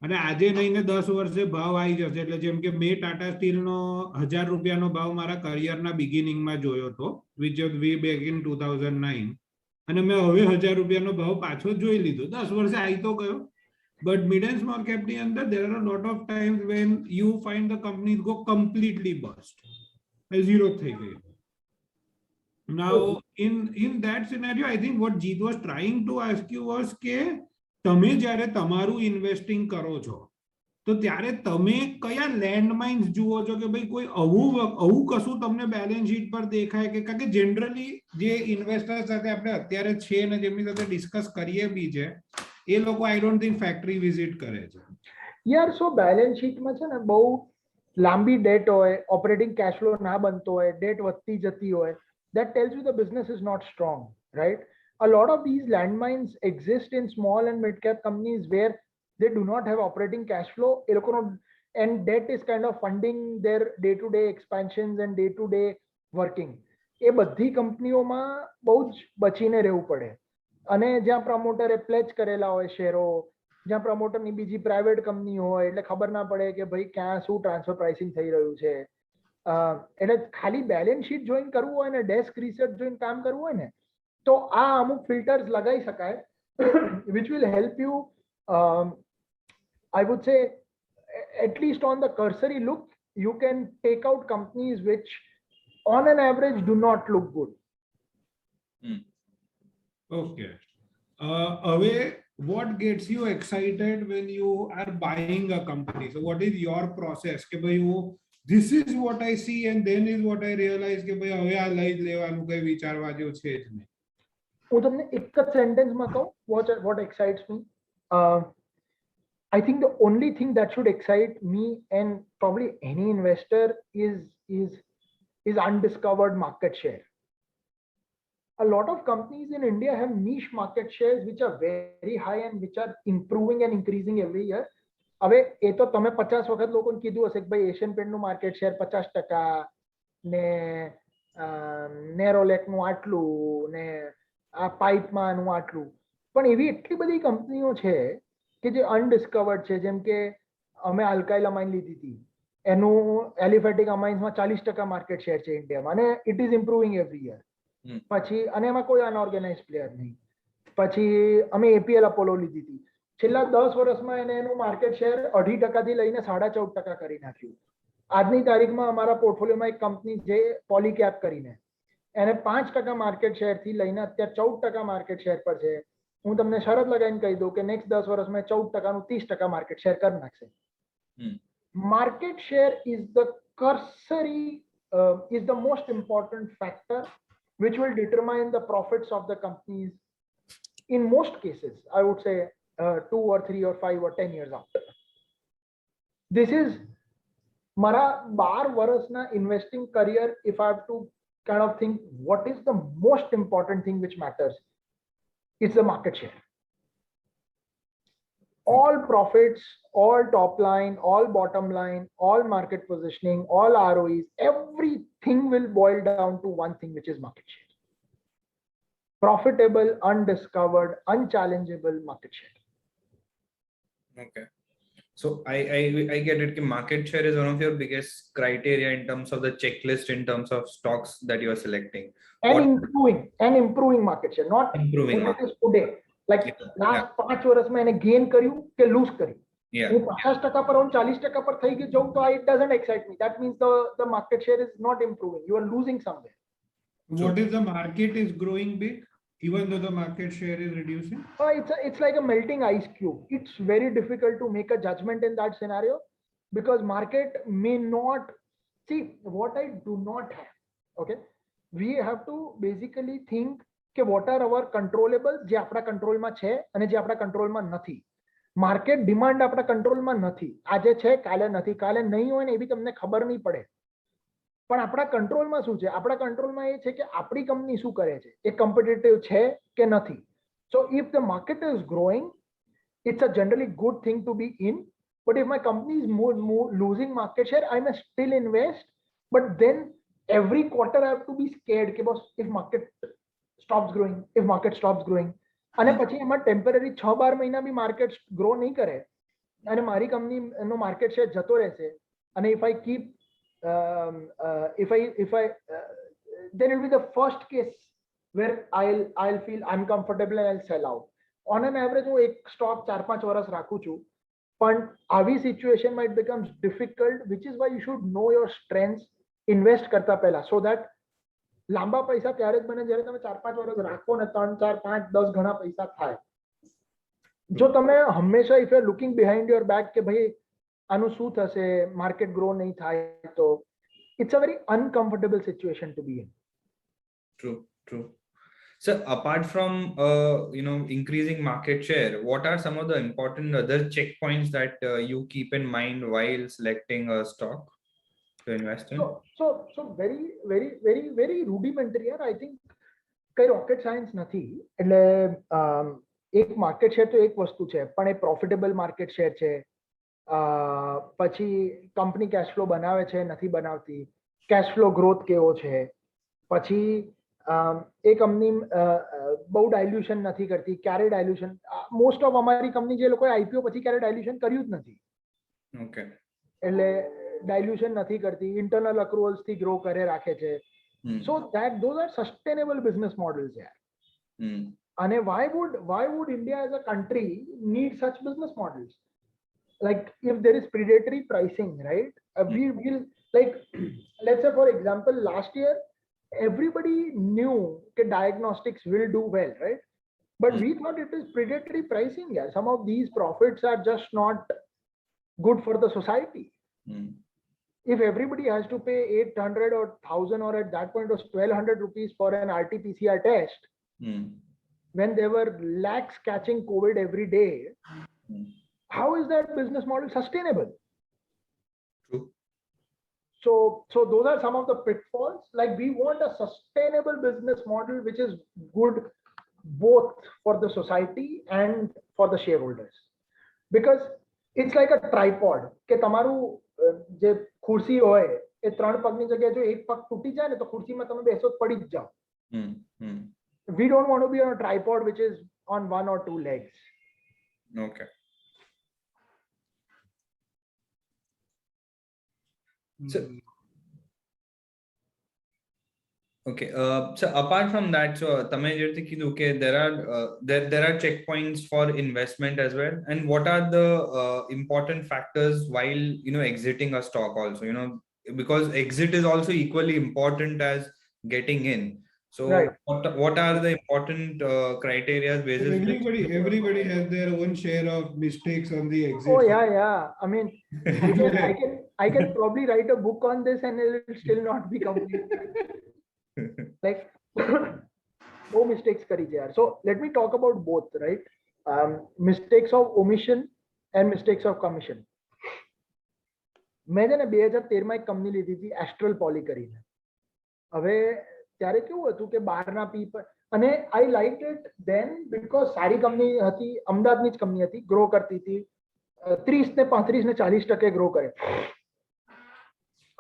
અને આજે નહીં ને 10 વર્ષે ભાવ આવી જશે. એટલે જેમ કે મેં ટાટા સ્ટીલનો 1000 રૂપિયાનો ભાવ મારા કરિયરના બિગિનિંગમાં જોયો હતો, which was way back in 2009, અને મેં હવે 1000 રૂપિયાનો ભાવ પાછો જોઈ લીધો. 10 વર્ષે આવી તો ગયો. But mid and small cap ની અંદર there are a lot of times when you find the companies go completely bust, zero થઈ ગઈ. Now in that scenario, I think what Jeet was trying to ask you was કે તમે જ્યારે તમારું investing કરો છો તો ત્યારે તમે કયા લેન્ડમાઇન્સ જુઓ છો કે ભાઈ કોઈ આવું કશું તમને બેલેન્સ શીટ પર દેખાય કે કારણ કે જનરલી જે ઇન્વેસ્ટર સાથે આપણે અત્યારે છે ને જેમની સાથે ડિસ્કસ કરીએ બી છે એ લોકો I don't think factory visit કરે છે. યાર સો બેલેન્સ શીટમાં છે ને બહુ લાંબી ડેટ હોય, ઓપરેટિંગ કેશ ફ્લો ના બનતો હોય, ડેટ વધતી જતી હોય, that tells you the business is not strong, right? A lot of these landmines exist in small and mid cap companies where they do not have operating cash flow, and debt is kind of funding their day to day expansions and day to day working. એ બધી કંપનીઓમાં બહુ જ બચીને રહેવું પડે. અને જ્યાં પ્રમોટરે pledge કરેલા હોય શેરો, જ્યાં પ્રમોટરની બીજી પ્રાઇવેટ કંપની હોય, એટલે ખબર ના પડે કે ભાઈ ક્યાં શું ટ્રાન્સફર પ્રાઇસિંગ થઈ રહ્યું છે. એટલે ખાલી બેલેન્સ શીટ જોઈન કરવું હોય ને, ડેસ્ક રિસર્ચ જોઈન કામ કરવું હોય ને, તો આ અમુક ફિલ્ટર્સ લગાઈ શકાય, which will help you, I would say, at least on the cursory look, you can take out companies which on an average do not look good. Okay. હવે what gets you excited when you are buying a company? So what is your process? કે ભાઈ this is what I see and then is what I realize કે ભાઈ હવે આ લઈ લેવાનું કઈ વિચારવા જેવું છે જ નહીં. હું તમને એક જ સેન્ટેન્સમાં કહું what excites me. I think the only thing that should excite me and probably any investor is undiscovered market share. A lot of companies in India have niche market shares which are very high and which are improving and increasing every year. હવે એ તો તમે 50 વખત લોકોને કીધું હશે કે ભાઈ Asian પેન્ટનું market share 50% ને નેરોલેકનું આટલું ને આ પાઇપમાંનું આટલું, પણ એવી એટલી બધી કંપનીઓ છે કે જે અનડિસ્કવર્ડ છે. જેમ કે અમે આલ્કાઇલ અમાઇન લીધી હતી, એનું એલિફેટિક અમાઇન્સમાં 40% માર્કેટ શેર છે ઇન્ડિયામાં, અને it is improving every year. પછી અને એમાં કોઈ અનઓર્ગેનાઇઝ પ્લેયર નહીં. પછી અમે એપીએલ અપોલો લીધી હતી. છેલ્લા 10 વર્ષમાં એને એનું માર્કેટ શેર 2.5% થી લઈને 14.5% કરી નાખ્યું. આજની તારીખમાં અમારા પોર્ટફોલિયોમાં એક કંપની છે પોલીકેપ કરીને, એને 5% માર્કેટ શેર થી લઈને અત્યારે 14% માર્કેટ શેર પર છે. હું તમને શરત લગાવીને કહી દઉં કે નેક્સ્ટ 10 વર્ષમાં 14% નું 30% માર્કેટ શેર કરી નાખશે. Market share is the cursory, is the most important factor which will determine the profits of the companies in most cases. I would say 2 or 3 or 5 or 10 years after. This is mara 12 varasna investing career. If I have to kind of think what is the most important thing which matters, it's the market share. All profits, all top line, all bottom line, all market positioning, all ROEs, everything will boil down to one thing, which is market share. Profitable, undiscovered, unchallengeable market share. Okay. So I get it. Market share is one of your biggest criteria in terms of the checklist, in terms of stocks that you are selecting. And improving market share, not improving what is today. Like last 5 વર્ષમાં એને gain કર્યું કે lose કર્યું. Yeah. હું 50% પર હું 40% પર થઈ ગયો તો it doesn't excite me. That means the market share is not improving. You are losing somewhere. What if the market is growing big, even though the market share is reducing? It's like a melting ice cube. It's very difficult to make a judgment in that scenario because market may not see what I do not have. Okay, we have to basically think કે what are our controllable, જે આપણા કંટ્રોલમાં છે અને જે આપણા કંટ્રોલમાં નથી. માર્કેટ ડિમાન્ડ આપણા કંટ્રોલમાં નથી. આજે છે કાલે નથી, કાલે નહીં હોય ને એ બી તમને ખબર નહીં પડે. પણ આપણા કંટ્રોલમાં શું છે? આપણા કંટ્રોલમાં એ છે કે આપણી કંપની શું કરે છે, એ કોમ્પિટિટિવ છે કે નથી. So if the market is growing, it's a generally good thing to be in. But if my company is losing market share, I may still invest. But then every quarter I have to be scared કે boss, if market stops growing, if market stops growing, અને પછી એમાં temporary 6-12 મહિના બી market grow નહીં કરે અને મારી કંપનીનો માર્કેટ શેર જતો રહેશે અને if I keep then it will be the first case where I'll feel uncomfortable and I'll sell out. On an average હું એક સ્ટોક 4-5 વર્ષ રાખું છું, પણ આવી સિચ્યુએશનમાં it becomes difficult, which is why you should know your strengths, invest કરતા પહેલા, so that લાંબા પૈસા ત્યારે જ બને જ્યારે તમે 4-5 વર્ષ રાખો ને 3, 4, 5, 10 ઘણા પૈસા થાય. જો તમે હંમેશા if you're looking behind your back કે ભાઈ આનું શું થશે, માર્કેટ ગ્રો નહીં થાય તો it's a very uncomfortable situation to be in. True. So apart from increasing market share, what are some of the important other checkpoints that you keep in mind while selecting a stock to invest in? So very rudimentary. I think કઈ rocket science નથી. એટલે એક market share તો એક વસ્તુ છે, પણ એ profitable market share છે. પછી કંપની કેશ ફ્લો બનાવે છે નથી બનાવતી, કેશ ફ્લો ગ્રોથ કેવો છે, પછી એ કંપની બહુ ડાયલ્યુશન નથી કરતી, ક્યારે ડાયલ્યુશન, મોસ્ટ ઓફ અમારી કંપની જે લોકોએ આઈપીઓ પછી ક્યારે ડાયલ્યુશન કર્યું જ નથી. ઓકે, એટલે ડાયલ્યુશન નથી કરતી, ઇન્ટરનલ અક્રુઅલ્સ થી ગ્રો કરે રાખે છે. So that those are sustainable business models here. And why would India as a country need such business models? Like if there is predatory pricing, right? We will, like, let's say for example, last year everybody knew that diagnostics will do well, right? But we thought it is predatory pricing. Yeah, some of these profits are just not good for the society. If everybody has to pay 800 or 1000 or at that point was 1200 rupees for an RT-PCR test, when there were lakhs catching COVID every day, how is that business model sustainable? True. So those are some of the pitfalls. Like we want a sustainable business model which is good both for the society and for the shareholders, because it's like a tripod કે તમારું જે ખુરશી હોય એ 3 પગની જગ્યાએ જો એક પગ તૂટી જાય ને તો ખુરશીમાં તમે બેસો તો પડી જ જાઓ. We don't want to be on a tripod which is on 1 or 2 legs. Okay. So Okay. So apart from that, so તમે જે રીતે કીધું કે there are checkpoints for investment as well. And what are the important factors while exiting a stock also? Because exit is also equally important as getting in. So Right. what are the important criteria basis which Everybody has their own share of mistakes on the exit. Oh yeah. I mean, I can probably write a book on this and it will still not be complete. Like no mistakes કરી છે યાર. So let me talk about both, right? Mistakes of omission and mistakes of commission. મેં છે ને 2013 માં એક company લીધી હતી એસ્ટ્રલ પોલી કરીને. હવે ત્યારે કેવું હતું કે બહારના પી અને I like it then because સારી કંપની હતી, અમદાવાદની જ કંપની હતી, ગ્રો કરતી હતી, 30 ને 35 ને 40% ગ્રો કરે.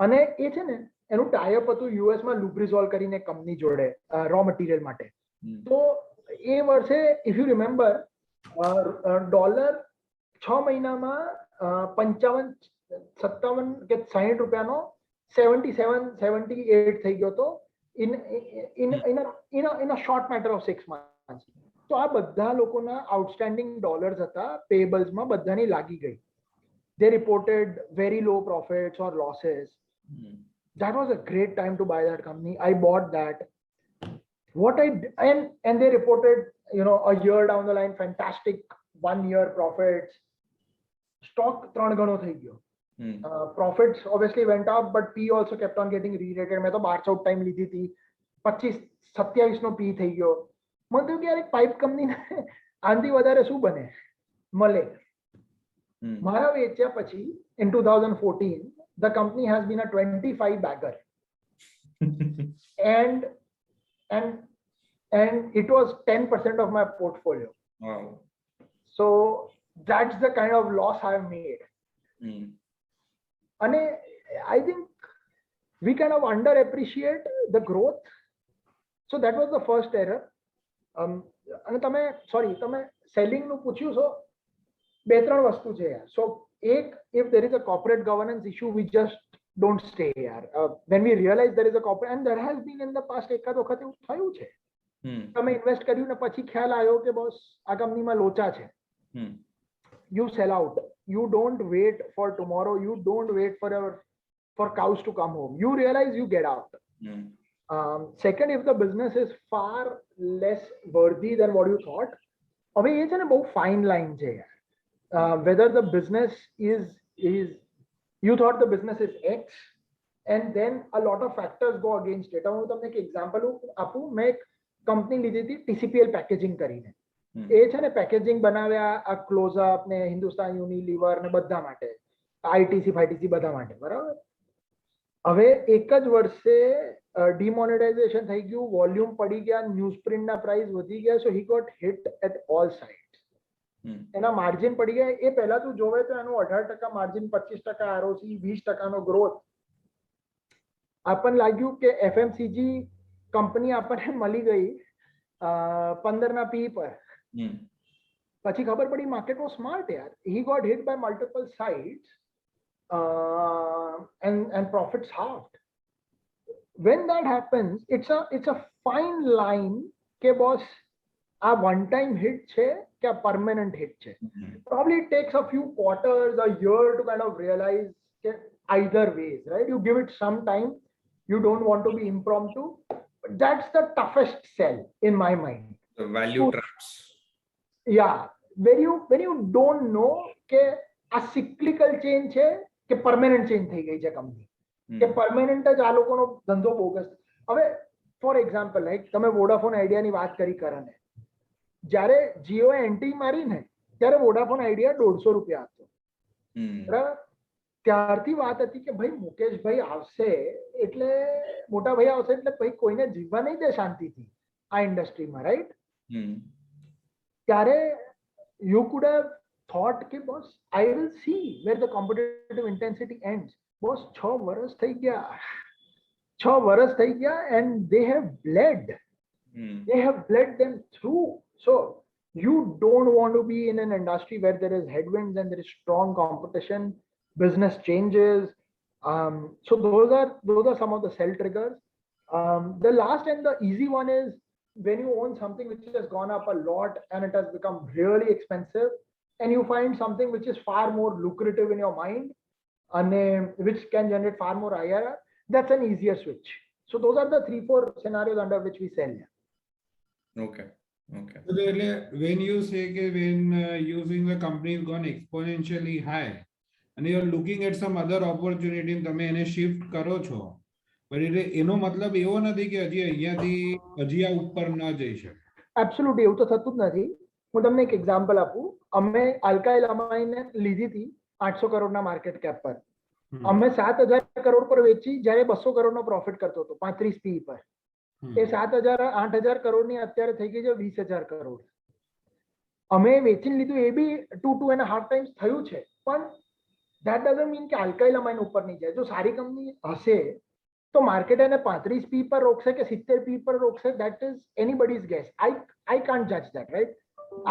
અને એ છે ને એનું ટાઈઅપ હતું યુએસ માં લુબ્રિઝોલ કરીને કંપની જોડે રો મટીરિયલ માટે. તો એ વર્ષે ઇફ યુ રિમેમ્બર ડોલર 6 મહિનામાં 55-57 કે 60 રૂપિયાનો 77-78 થઈ ગયો હતો in a short matter of 6 months. તો આ બધા લોકોના આઉટસ્ટેન્ડિંગ ડોલર્સ હતા પેબલ્સમાં બધાની લાગી ગઈ. They reported very low profits or losses. That was a great time to buy that company. I bought that. And they reported, a year down the line, fantastic 1 year profits. Stock 3 ગણો થઈ ગયો. Profits obviously went up, but P also kept on getting re-rated. મેં તો 12 out time લીધી હતી, 25-27 નો P થઈ ગયો. મને થયું કે યાર એક પાઇપ કંપની આનાથી વધારે શું બને મળે. મારા વેચ્યા પછી in 2014 the company has been a 25 bagger and it was 10% of my portfolio. Wow. So that's the kind of loss I've made. And I think we kind of underappreciate the growth. So that was the first error. અને તમે selling નું પૂછ્યું, so 2-3 વસ્તુ છે યાર. So એક, if there is a corporate governance issue, we just don't stay યાર. When we realize there is a corporate, and there has been in the past એકાદ વખત એવું થયું છે, તમે ઇન્વેસ્ટ કર્યું ને પછી ખ્યાલ આવ્યો કે બોસ આ કંપનીમાં લોચા છે, you sell out. You don't wait for tomorrow. You don't wait for cows to come home. You realize, you get out. Second, if the business is far less worthy than what you thought, હવે એ છે ને બહુ fine line છે યાર. Whether the business is you thought the business is X and then a lot of factors go against it. હું તમને એક example આપું. મેં એક કંપની લીધી હતી TCPL પેકેજિંગ કરીને. એ છે ને પેકેજિંગ બનાવ્યા આ ક્લોઝઅપ ને હિન્દુસ્તાન યુનિલિવર ને બધા માટે, ITC ફાઈટીસી બધા માટે, બરાબર. હવે એક જ વર્ષે ડિમોનેટાઇઝેશન થઈ ગયું, વોલ્યુમ પડી ગયા, ન્યૂઝ પ્રિન્ટના પ્રાઇસ વધી ગયા. So he got hit at all sides. એના માર્જિન પડી ગયા. એ પહેલા તું જોવે તો એનું 18% માર્જિન, 25% ROC, 20% ગ્રોથ. આપણને લાગ્યું કે FMCG કંપની આપણને મળી ગઈ 15 ના P પર. પછી ખબર પડી માર્કેટ વોઝ સ્માર્ટ યાર. He got hit by multiple sides and profits halved. When that happens, it's a fine line કે boss આ one time hit છે કે આ permanent hit છે. Probably it takes a few quarters, a year to kind of realize કે either ways, right? You give it some time. You don't want to be impromptu. But that's the toughest sell in my mind. The value traps. Yeah, when you don't know કે આ cyclical change છે કે permanent change થઈ ગઈ છે company, કે permanent જ આ લોકોનો ધંધો બોગસ. હવે ફોર એક્ઝામ્પલ લાઈક તમે વોડાફોન આઈડિયાની વાત કરી કરને, જ્યારે જીઓ એન્ટ્રી મારી ને ત્યારે વોડાફોન આઈડિયા 150 રૂપિયા હતો, બરાબર. ત્યારથી વાત હતી કે ભાઈ મુકેશભાઈ આવશે એટલે મોટા ભાઈ આવશે એટલે ભાઈ કોઈને જીવવા નહીં દે શાંતિથી આ ઇન્ડસ્ટ્રીમાં, રાઈટ? ત્યારે you could have thought કે boss I will see where the competitive intensity ends. Boss 6 વર્ષ થઈ ગયા and they have bled. They have bled them through. So you don't want to be in an industry where there is headwinds and there is strong competition, business changes. So those are some of the sell triggers. The last and the easy one is when you own something which has gone up a lot and it has become really expensive, and you find something which is far more lucrative in your mind and which can generate far more IRR, that's an easier switch. So those are the 3-4 scenarios under which we sell. Okay. Okay. So when you say that when using the company has gone exponentially high and you are looking at some other opportunity and તમે એને shift કરો છો, but એનો મતલબ એવો નથી કે હજી અહીંયાથી હજી આ ઉપર ન જઈ શકે. Absolutely, એવું તો થતું જ નથી. હું તમને એક એક્ઝામ્પલ આપું. અમે આલ્કાઇલ અમાઇનને લીધી હતી 800 કરોડના માર્કેટ કેપ પર. અમે 7,000 કરોડ પર વેચી જ્યારે 200 કરોડનો પ્રોફિટ કરતો હતો 35 PE પર. એ 7,000 8,000 કરોડની અત્યારે થઈ ગઈ છે 20,000 કરોડ. અમે વેચીને લીધું એ બી 2.5 times થયું છે, પણ that doesn't mean કે આલ્કાઇલ અમાઇન ઉપર નહીં જાય. જો સારી કંપની હશે તો માર્કેટ એને 35 PE પર રોકશે કે 70 PE પર રોકશે, that is anybody's guess. I can't judge that, right?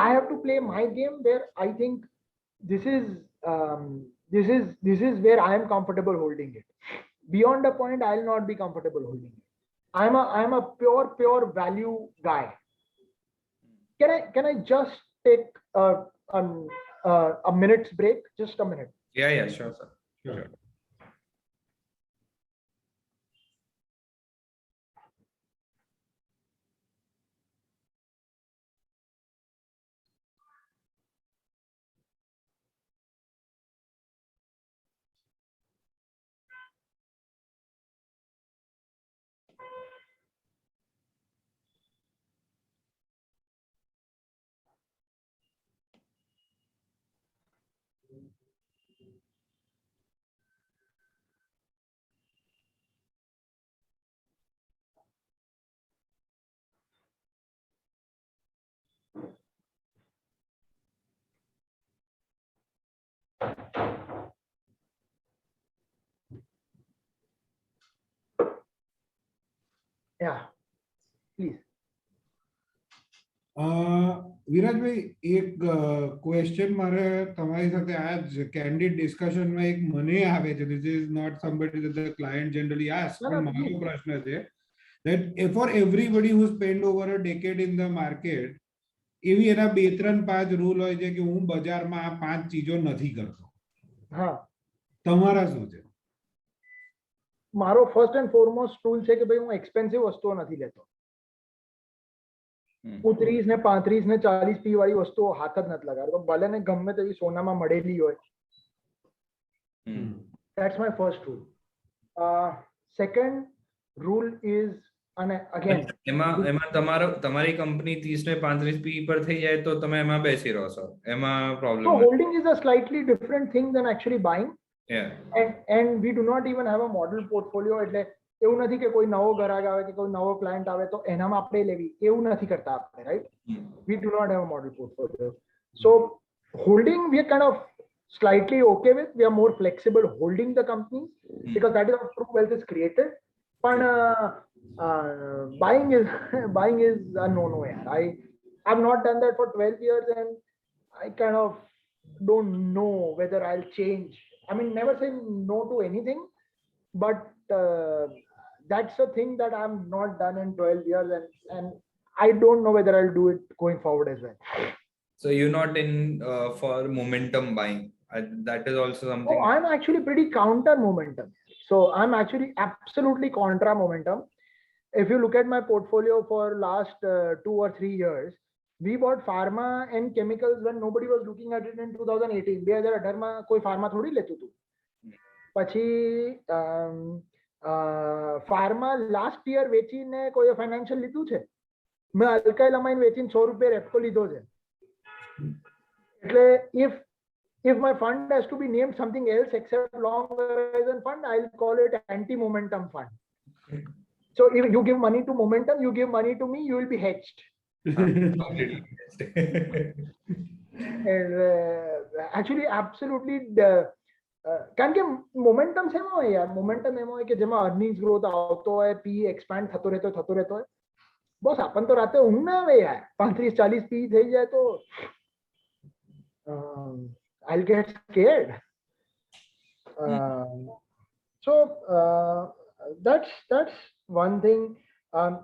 I have to play my game where I think this is where I am comfortable holding it. Beyond a point, I'll not be comfortable holding it. I'm a pure value guy. Can I just take a minute's break? Just a minute. Yeah, sure, sir. Sure. Yeah, please. વિરાજભાઈ, એક question મારે તમારી સાથે આ જ candid ડિસ્કશનમાં એક મને આવે છે. This is not somebody that the client generally asks, પણ મારો પ્રશ્ન છે that for everybody who spend over a decade in the market, એવી એના 2-3-5 રૂલ હોય છે કે હું બજારમાં આ 5 ચીજો નથી કરતો. હા, તમારા શું છે? મારો ફર્સ્ટ એન્ડ ફોરમોસ્ટ રૂલ છે કે ભાઈ હું એક્સપેન્સિવ વસ્તુઓ નથી લેતો. હું 30 ને 35 ને 40 PE વાળી વસ્તુઓ હાથ જ નથી લગાડતો, ભલે ને ગમે તેવી સોનામાં મળેલી હોય. That's my first rule. Second rule is, and again, એમાં તમારી કંપની 30 ને 35 PE પર થઈ જાય તો તમે એમાં બેસી રહો છો, એમાં problem. So holding is a slightly different thing than actually buying. Yeah. And we do not even have a model portfolio. એટલે એવું નથી કે કોઈ નવો ગ્રાહક આવે કે કોઈ નવો ક્લાયન્ટ આવે તો એનામાં આપણે લેવી, એવું નથી કરતા આપણે, right? We do not have a model portfolio. So holding we are kind of slightly okay with. We are more flexible holding the company because that is how true wealth is created. But buying is a no-no. I've not done that for 12 years and I kind of don't know whether I'll change. I mean, never say no to anything, but that's a thing that I'm not done in 12 years and I don't know whether I'll do it going forward as well. So you're not in for momentum buying. That is also something. Oh, I'm actually pretty counter momentum. So I'm actually absolutely contra momentum. If you look at my portfolio for last 2 or 3 years, we bought pharma and chemicals when nobody was looking at it in 2018. 2018 માં કોઈ pharma થોડી લેતું હતું. પછી pharma last year વેચીને કોઈ financial લીધું છે. મેં alkyl amine વેચીને 100 રૂપિયા રેપકો લીધો છે. એટલે if my fund has to be named something else except long horizon fund, I'll call it anti momentum fund. So if you give money to momentum, you give money to me, you will be hedged. And actually absolutely કારણ કે momentum શેમાં હોય યાર? Momentum એમાં હોય કે જેમાં earnings growth આવતો હોય, પી એક્સપાન્ડ થતો રહેતો હોય. બસ આપણને તો રાતે ઊંઘ ના આવે યાર. 35-40 પી થઈ જાય તો I'll get scared. So that's one thing.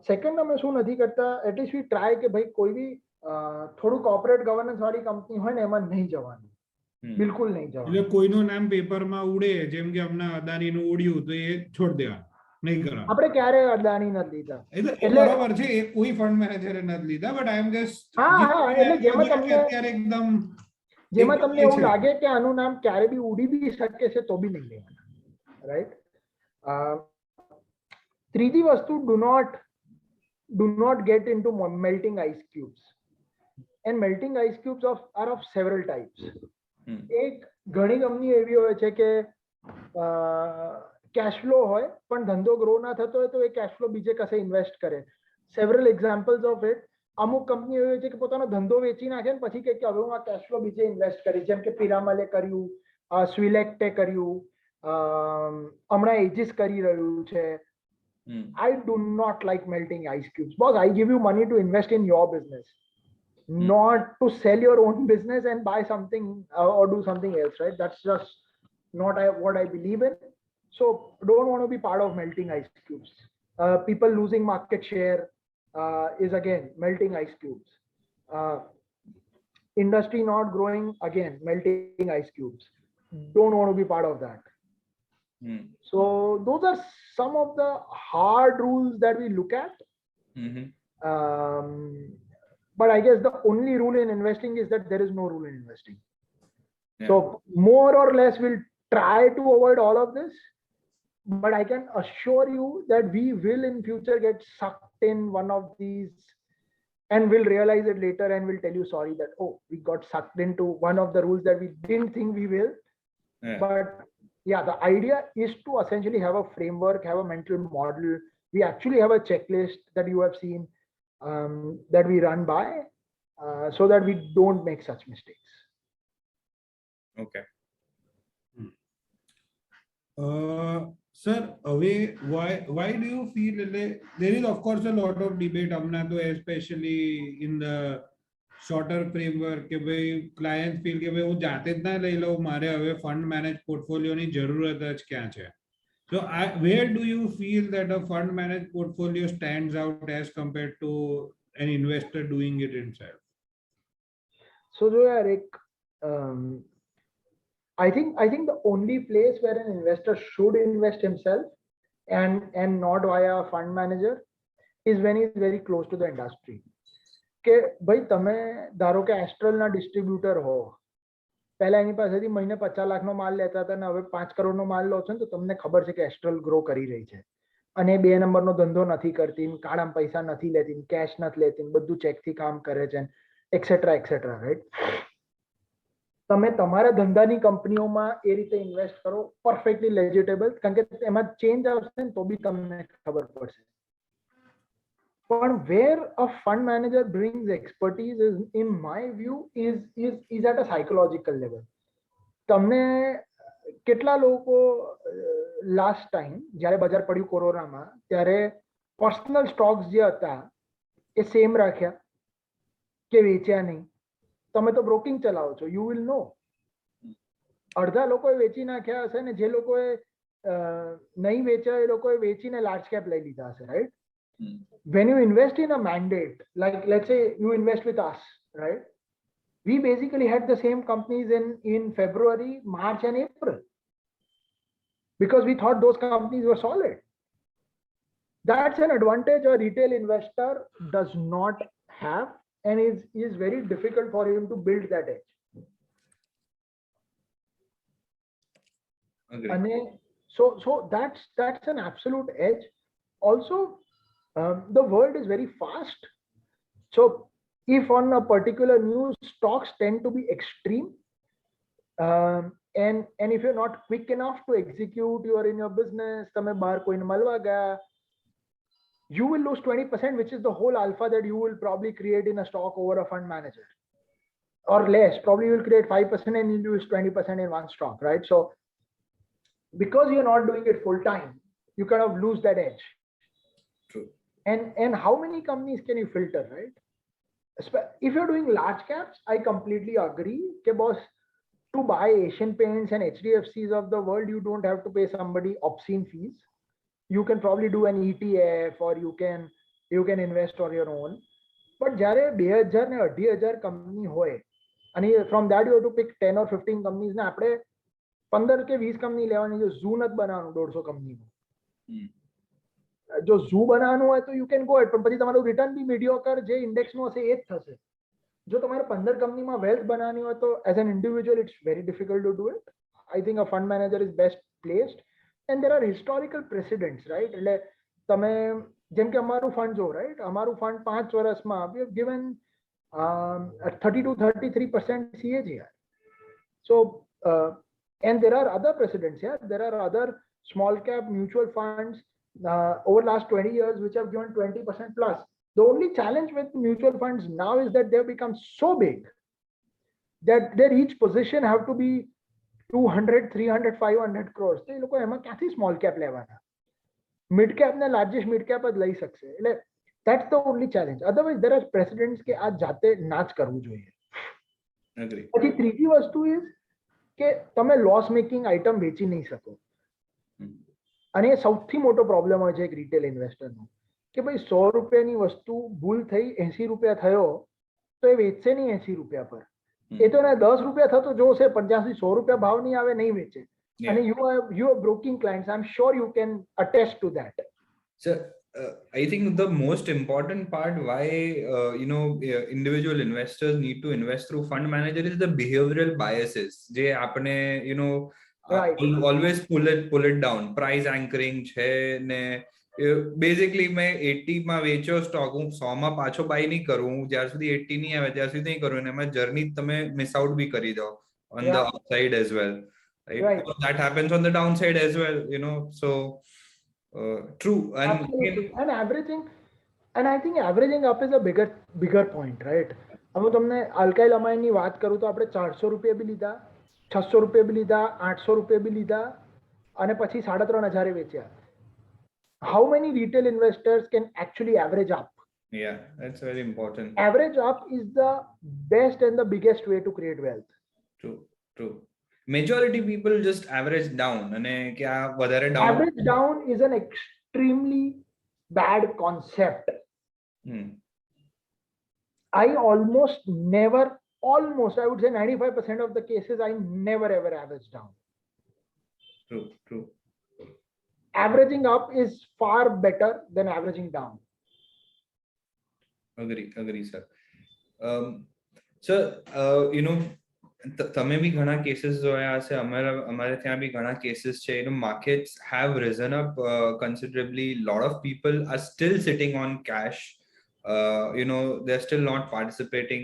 Second, અમે શું નથી કરતા, at least we try કે ભાઈ કોઈ બી થોડું corporate governance વાળી કંપની હોય ને એમાં નહીં જવાનું, બિલકુલ નહીં એટલે જવાનું. કોઈનું નામ પેપરમાં ઉડે જેમ કે હમણાં અદાણીનું ઉડ્યું તો એ છોડ દેવાનું, નહીં કરવાનું. આપણે ક્યારે અદાણી નથી લીધા. એ બરાબર છે, એ કોઈ ફંડ મેનેજરે નથી લીધા, બટ આઈ એમ જસ્ટ હા હા, એટલે જેમાં તમને અત્યારે એકદમ એવું લાગે કે આનું નામ ક્યારે બી ઉડી બી શકે છે તો બી નહીં લેવાના, રાઈટ. ત્રીજી વસ્તુ, do not get into melting ice cubes, and melting ice cubes are of several types. એક ઘણી કંપની એવી હોય છે કે કેશ ફ્લો હોય પણ ધંધો ગ્રો ના થતો હોય તો એ કેશ ફ્લો બીજે કશે ઇન્વેસ્ટ કરે. Several examples of it. અમુક કંપની એવી છે કે પોતાનો ધંધો વેચી નાખે ને પછી કે હવે હું આ કેશ ફ્લો બીજે ઇન્વેસ્ટ કરી, જેમ કે પિરામલે કર્યું, સ્વિલેક્ટે કર્યું, હમણાં એજીસ કરી રહ્યું છે. I do not like melting ice cubes. Boss, I give you money to invest in your business, not to sell your own business and buy something or do something else, right? That's just not what I believe in. So don't want to be part of melting ice cubes. People losing market share is again melting ice cubes. Industry not growing, again melting ice cubes. Don't want to be part of that. So those are some of the hard rules that we look at. But I guess the only rule in investing is that there is no rule in investing. Yeah. So more or less we'll try to avoid all of this, but I can assure you that we will in future get sucked in one of these and we'll realize it later and we'll tell you sorry that, oh, we got sucked into one of the rules that we didn't think we will. Yeah. But yeah, the idea is to essentially have a framework, have a mental model. We actually have a checklist that you have seen that we run by so that we don't make such mistakes. Okay. Sir, why do you feel there is of course a lot of debate હમણાં તો especially in the shorter framework કે ભાઈ clients feel કે ભાઈ હું જાતે જ ના લઈ લઉં, મારે હવે fund managed portfolio ની જરૂરત જ ક્યાં છે? So where do you feel that a fund managed portfolio stands out as compared to an investor doing it himself? So Eric, I think the only place where an investor should invest himself and not via a fund manager is when he's very close to the industry. કે ભાઈ તમે ધારો કે એસ્ટ્રલના distributor હો, પહેલા એની પાસેથી મહિને 50 લાખનો માલ લેતા હતા ને હવે 5 કરોડનો માલ લો છો ને તો તમને ખબર છે કે એસ્ટ્રલ ગ્રો કરી રહી છે અને 2 નંબરનો ધંધો નથી કરતી, કાળામાં પૈસા નથી લેતી, કેશ નથી લેતી, બધું ચેકથી કામ કરે છે, એક્સેટ્રા એક્સેટ્રા, રાઈટ. તમે તમારા ધંધાની કંપનીઓમાં એ રીતે ઇન્વેસ્ટ કરો, પરફેક્ટલી લેજિટેબલ, કારણ કે એમાં ચેન્જ આવશે ને તો બી તમને ખબર પડશે. But where a fund manager brings expertise is, in my view, is at a psychological level. તમને કેટલા લોકો લાસ્ટ ટાઈમ જ્યારે બજાર પડ્યું કોરોનામાં ત્યારે પર્સનલ સ્ટોક્સ જે હતા એ સેમ રાખ્યા કે વેચ્યા નહીં? તમે તો બ્રોકિંગ ચલાવો છો, યુ વિલ નો. અડધા લોકોએ વેચી નાખ્યા હશે ને જે લોકોએ નહીં વેચ્યા એ લોકોએ વેચીને લાર્જ કેપ લઈ લીધા હશે, right? When you invest in a mandate, like let's say you invest with us, right? We basically had the same companies in February, March and April because we thought those companies were solid. That's an advantage a retail investor does not have and is very difficult for him to build that edge. Agreed. So that's an absolute edge. Also, the world is very fast. So if on a particular news, stocks tend to be extreme. And if you're not quick enough to execute, you are in your business, tame bahar koine malwa gaya, you will lose 20%, which is the whole alpha that you will probably create in a stock over a fund manager. Or less, probably you will create 5% and you lose 20% in one stock, right? So because you're not doing it full time, you kind of lose that edge. True. And how many companies can you filter, right? If you're doing large caps, I completely agree. Okay, boss, to buy Asian Paints and HDFCs of the world, you don't have to pay somebody obscene fees. you can probably do an ETF or you can invest on your own. But જ્યારે 2000 ને 2,500 company હોય અને from that you have to pick 10 or 15 companies ને આપણે 15 કે 20 company લેવાની, જો zoo નથી બનાવવાનું 150 કંપનીનું. જો ઝૂ બનાવવાનું હોય તો you can go ahead, પણ પછી તમારું રિટર્ન બી મીડિયોકર જે ઇન્ડેક્સનું હશે એ જ થશે. જો તમારે 15 કંપનીમાં વેલ્થ બનાવવાની હોય તો as an individual it's very difficult to do it. I think a fund manager is best placed, and there are historical precedents, right? એટલે તમે જેમ કે અમારું ફંડ જો, રાઈટ, અમારું ફંડ 5 વર્ષમાં we have given 30 to 33% CAGR. So and there are other precedents, yeah, there are other small cap mutual funds over last 20 years which have given 20% plus. The only challenge with mutual funds now is that they have become so big that their each position have to be 200, 300, 500 crores. તો એ લોકો એમાં ક્યાંથી small cap લેવાના? Mid cap ને largest mid cap જ લઈ શકશે. એટલે that's the only challenge. Otherwise there are precedents કે આ જાતે ના જ કરવું જોઈએ. પછી ત્રીજી વસ્તુ is કે તમે લોસ મેકિંગ આઇટમ વેચી નહીં શકો. અને એ સૌથી મોટો પ્રોબ્લેમ હોય છે એક રિટેલ ઇન્વેસ્ટરનો, કે ભાઈ 100 રૂપિયાની વસ્તુ ભૂલ થઈ 80 રૂપિયા થયો તો એ વેચશે નહીં 80 રૂપિયા પર. એ તો ને 10 રૂપિયા થતો જોશે, 50-100 રૂપિયા ભાવ નહીં આવે, નહીં વેચે. And you are broking clients. I'm sure you can attest to that. So I think the most important part why individual investors need to invest through fund manager is the behavioral biases. જે આપણે Right. always pull it down. Price anchoring છે ને basically મેં 80 માં વેચ્યો stock, હું 100 માં પાછો by નહીં કરું, હું જ્યાર સુધી 80 નહીં આવે ત્યાં સુધી નહીં કરું, અને એમાં જર્ની તમે મિસ આઉટ બી કરી દો on the upside as well, right? So that happens on the downside as well, so true. And absolutely. And averaging, and I think averaging up is a bigger point, right? હવે તમને alkyl અમાઇનની વાત કરું તો આપણે 400 રૂપિયા બી લીધા, 600 રૂપિયા બી લીધા, 800 રૂપિયા બી લીધા અને પછી 3,500 વેચ્યા. How many retail investors can actually average up? Yeah, that's very important. Average up is the best and the biggest way to create wealth. True. Majority people just average down, and kya vadare down. Average down is an extremely bad concept. I almost never, I would say 95% of the cases, I never ever average down. True. Averaging up is far better than averaging down. Agree, sir. So તમે બી ઘણા cases જોયા હશે, અમારે ત્યાં બી ઘણા cases છે. Markets have risen up considerably. Lot of people are still sitting on cash. They're still not participating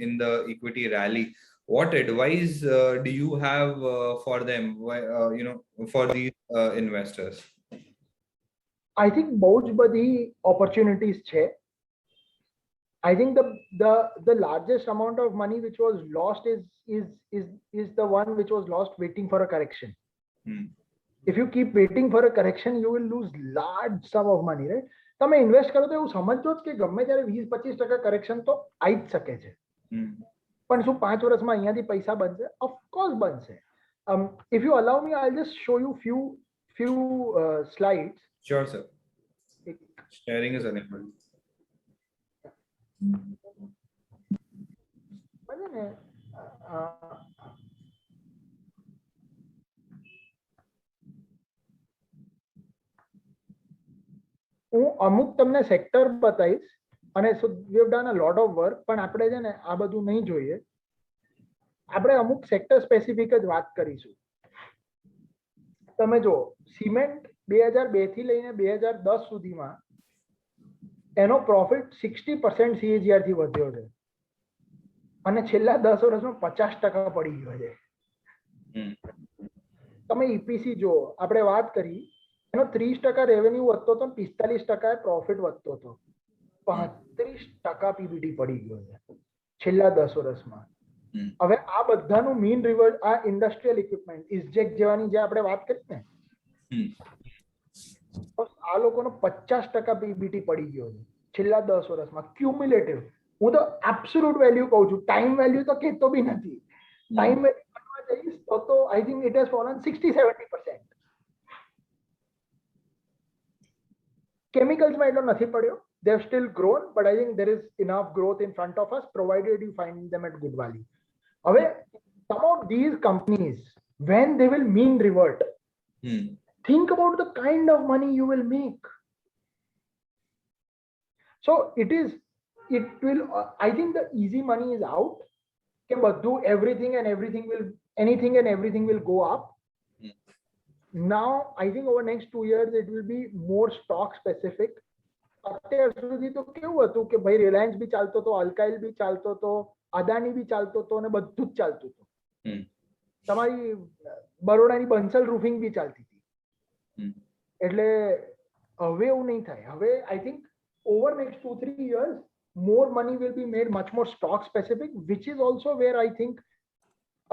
in the equity rally. What advice do you have for them, for these investors? I think બહુ જ બધી opportunities છે. I think the largest amount of money which was lost is the one which was lost waiting for a correction. If you keep waiting for a correction, you will lose large sum of money, right? તમે invest કરો તો એવું સમજો જ કે ગમે ત્યારે 20-25% correction તો આવી જ શકે છે, પણ શું 5 વર્ષમાં અહીંયાથી પૈસા બનશે? ઓફકોર્સ બનશે. If you allow me, I'll just show you few slides. Sure, sir. Sharing is enabled. હું અમુક તમને સેક્ટર બતાવીશ અને we have done a lot of work, પણ આપણે છે ને આ બધું નહીં જોઈએ. આપણે અમુક સેક્ટર સ્પેસિફિક જ વાત કરીશું. તમે જો સિમેન્ટ 2002 થી લઈને 2010 સુધીમાં એનો પ્રોફિટ 60% CAGR થી વધ્યો છે અને છેલ્લા 10 વર્ષમાં 50% પડી ગયો છે. તમે EPC જો, આપણે વાત કરી, એનો 30% રેવન્યુ વધતો હતો, 45% પ્રોફિટ વધતો હતો, 35% PBT પડી ગયો છે છેલ્લા 10 વર્ષમાં. હવે આ બધાનું મીન રિવર્સ, આ ઇન્ડસ્ટ્રીયલ ઇક્વિપમેન્ટ ઇસ્જેક જેવાની જે આપણે વાત કરી ને, આ લોકોનો 50% PBT પડી ગયો છે છેલ્લા 10 વર્ષમાં ક્યુમ્યુલેટિવ. હું તો એબ્સોલ્યુટ વેલ્યુ કહું છું, ટાઈમ વેલ્યુ તો કહેતો બી નથી. ટાઈમ વેલ્યુ કરવા જઈશ તો I think it has fallen 60-70%. chemicals માં એટલો નથી પડ્યો. They've still grown, but I think there is enough growth in front of us, provided you find them at good value. હવે some of these companies, when they will mean revert, think about the kind of money you will make. So it will, I think the easy money is out. Okay, but do anything and everything will go up. Now, I think over next 2 years, it will be more stock specific. અત્યાર સુધી તો કેવું હતું કે ભાઈ Reliance બી ચાલતો હતો, અલ્કાઇલ બી ચાલતો હતો, અદાની બી ચાલતો હતો અને બધું જ ચાલતું હતું. તમારી બરોડાની બંસલ રૂફિંગ બી ચાલતી હતી. એટલે હવે એવું નહીં થાય. હવે I think over next 2-3 years, more money will be made much more stock specific, which is also where I think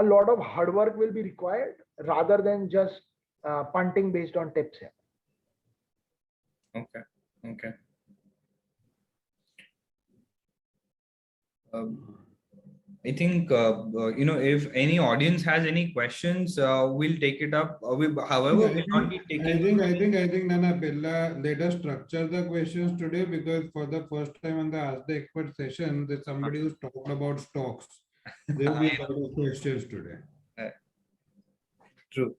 a lot of hard work will be required rather than just punting based on tips here. Okay. I think if any audience has any questions, we'll take it up. However, we'll not be taking. I think Nana Pilla, let us structure the questions today, because for the first time on the Ask the Expert session, there's somebody who's talked about stocks. There will be a lot of questions today. True.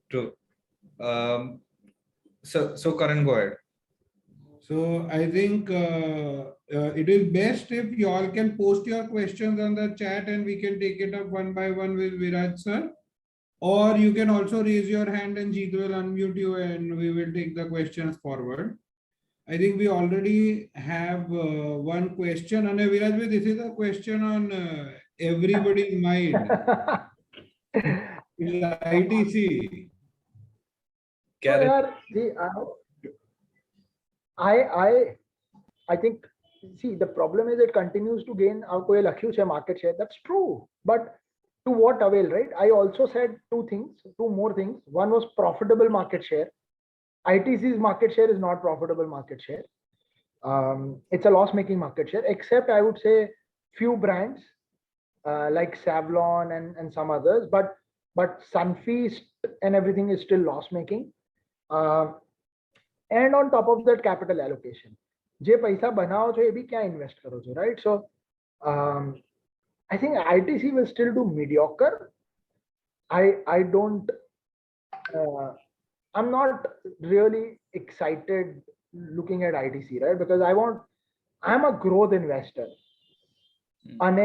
So Karan, go ahead. So I think it is best if you all can post your questions on the chat and we can take it up one by one with Viraj sir. Or you can also raise your hand and Jeet will unmute you and we will take the questions forward. I think we already have one question. And Viraj, this is a question on everybody's mind. ITC. I think, see, the problem is it continues to gain market share. That's true. But to what avail, right? I also said two more things. One was profitable market share. ITC's market share is not profitable market share. It's a loss-making market share, except I would say few brands like Savlon and some others. But Sunfeast and everything is still loss-making. And on top of that, capital allocation. જે પૈસા બનાવો છો એ બી ક્યાં invest કરો છો, right? So I think ITC will still do mediocre. I'm not really excited looking at ITC, right? Because I'm a growth investor. And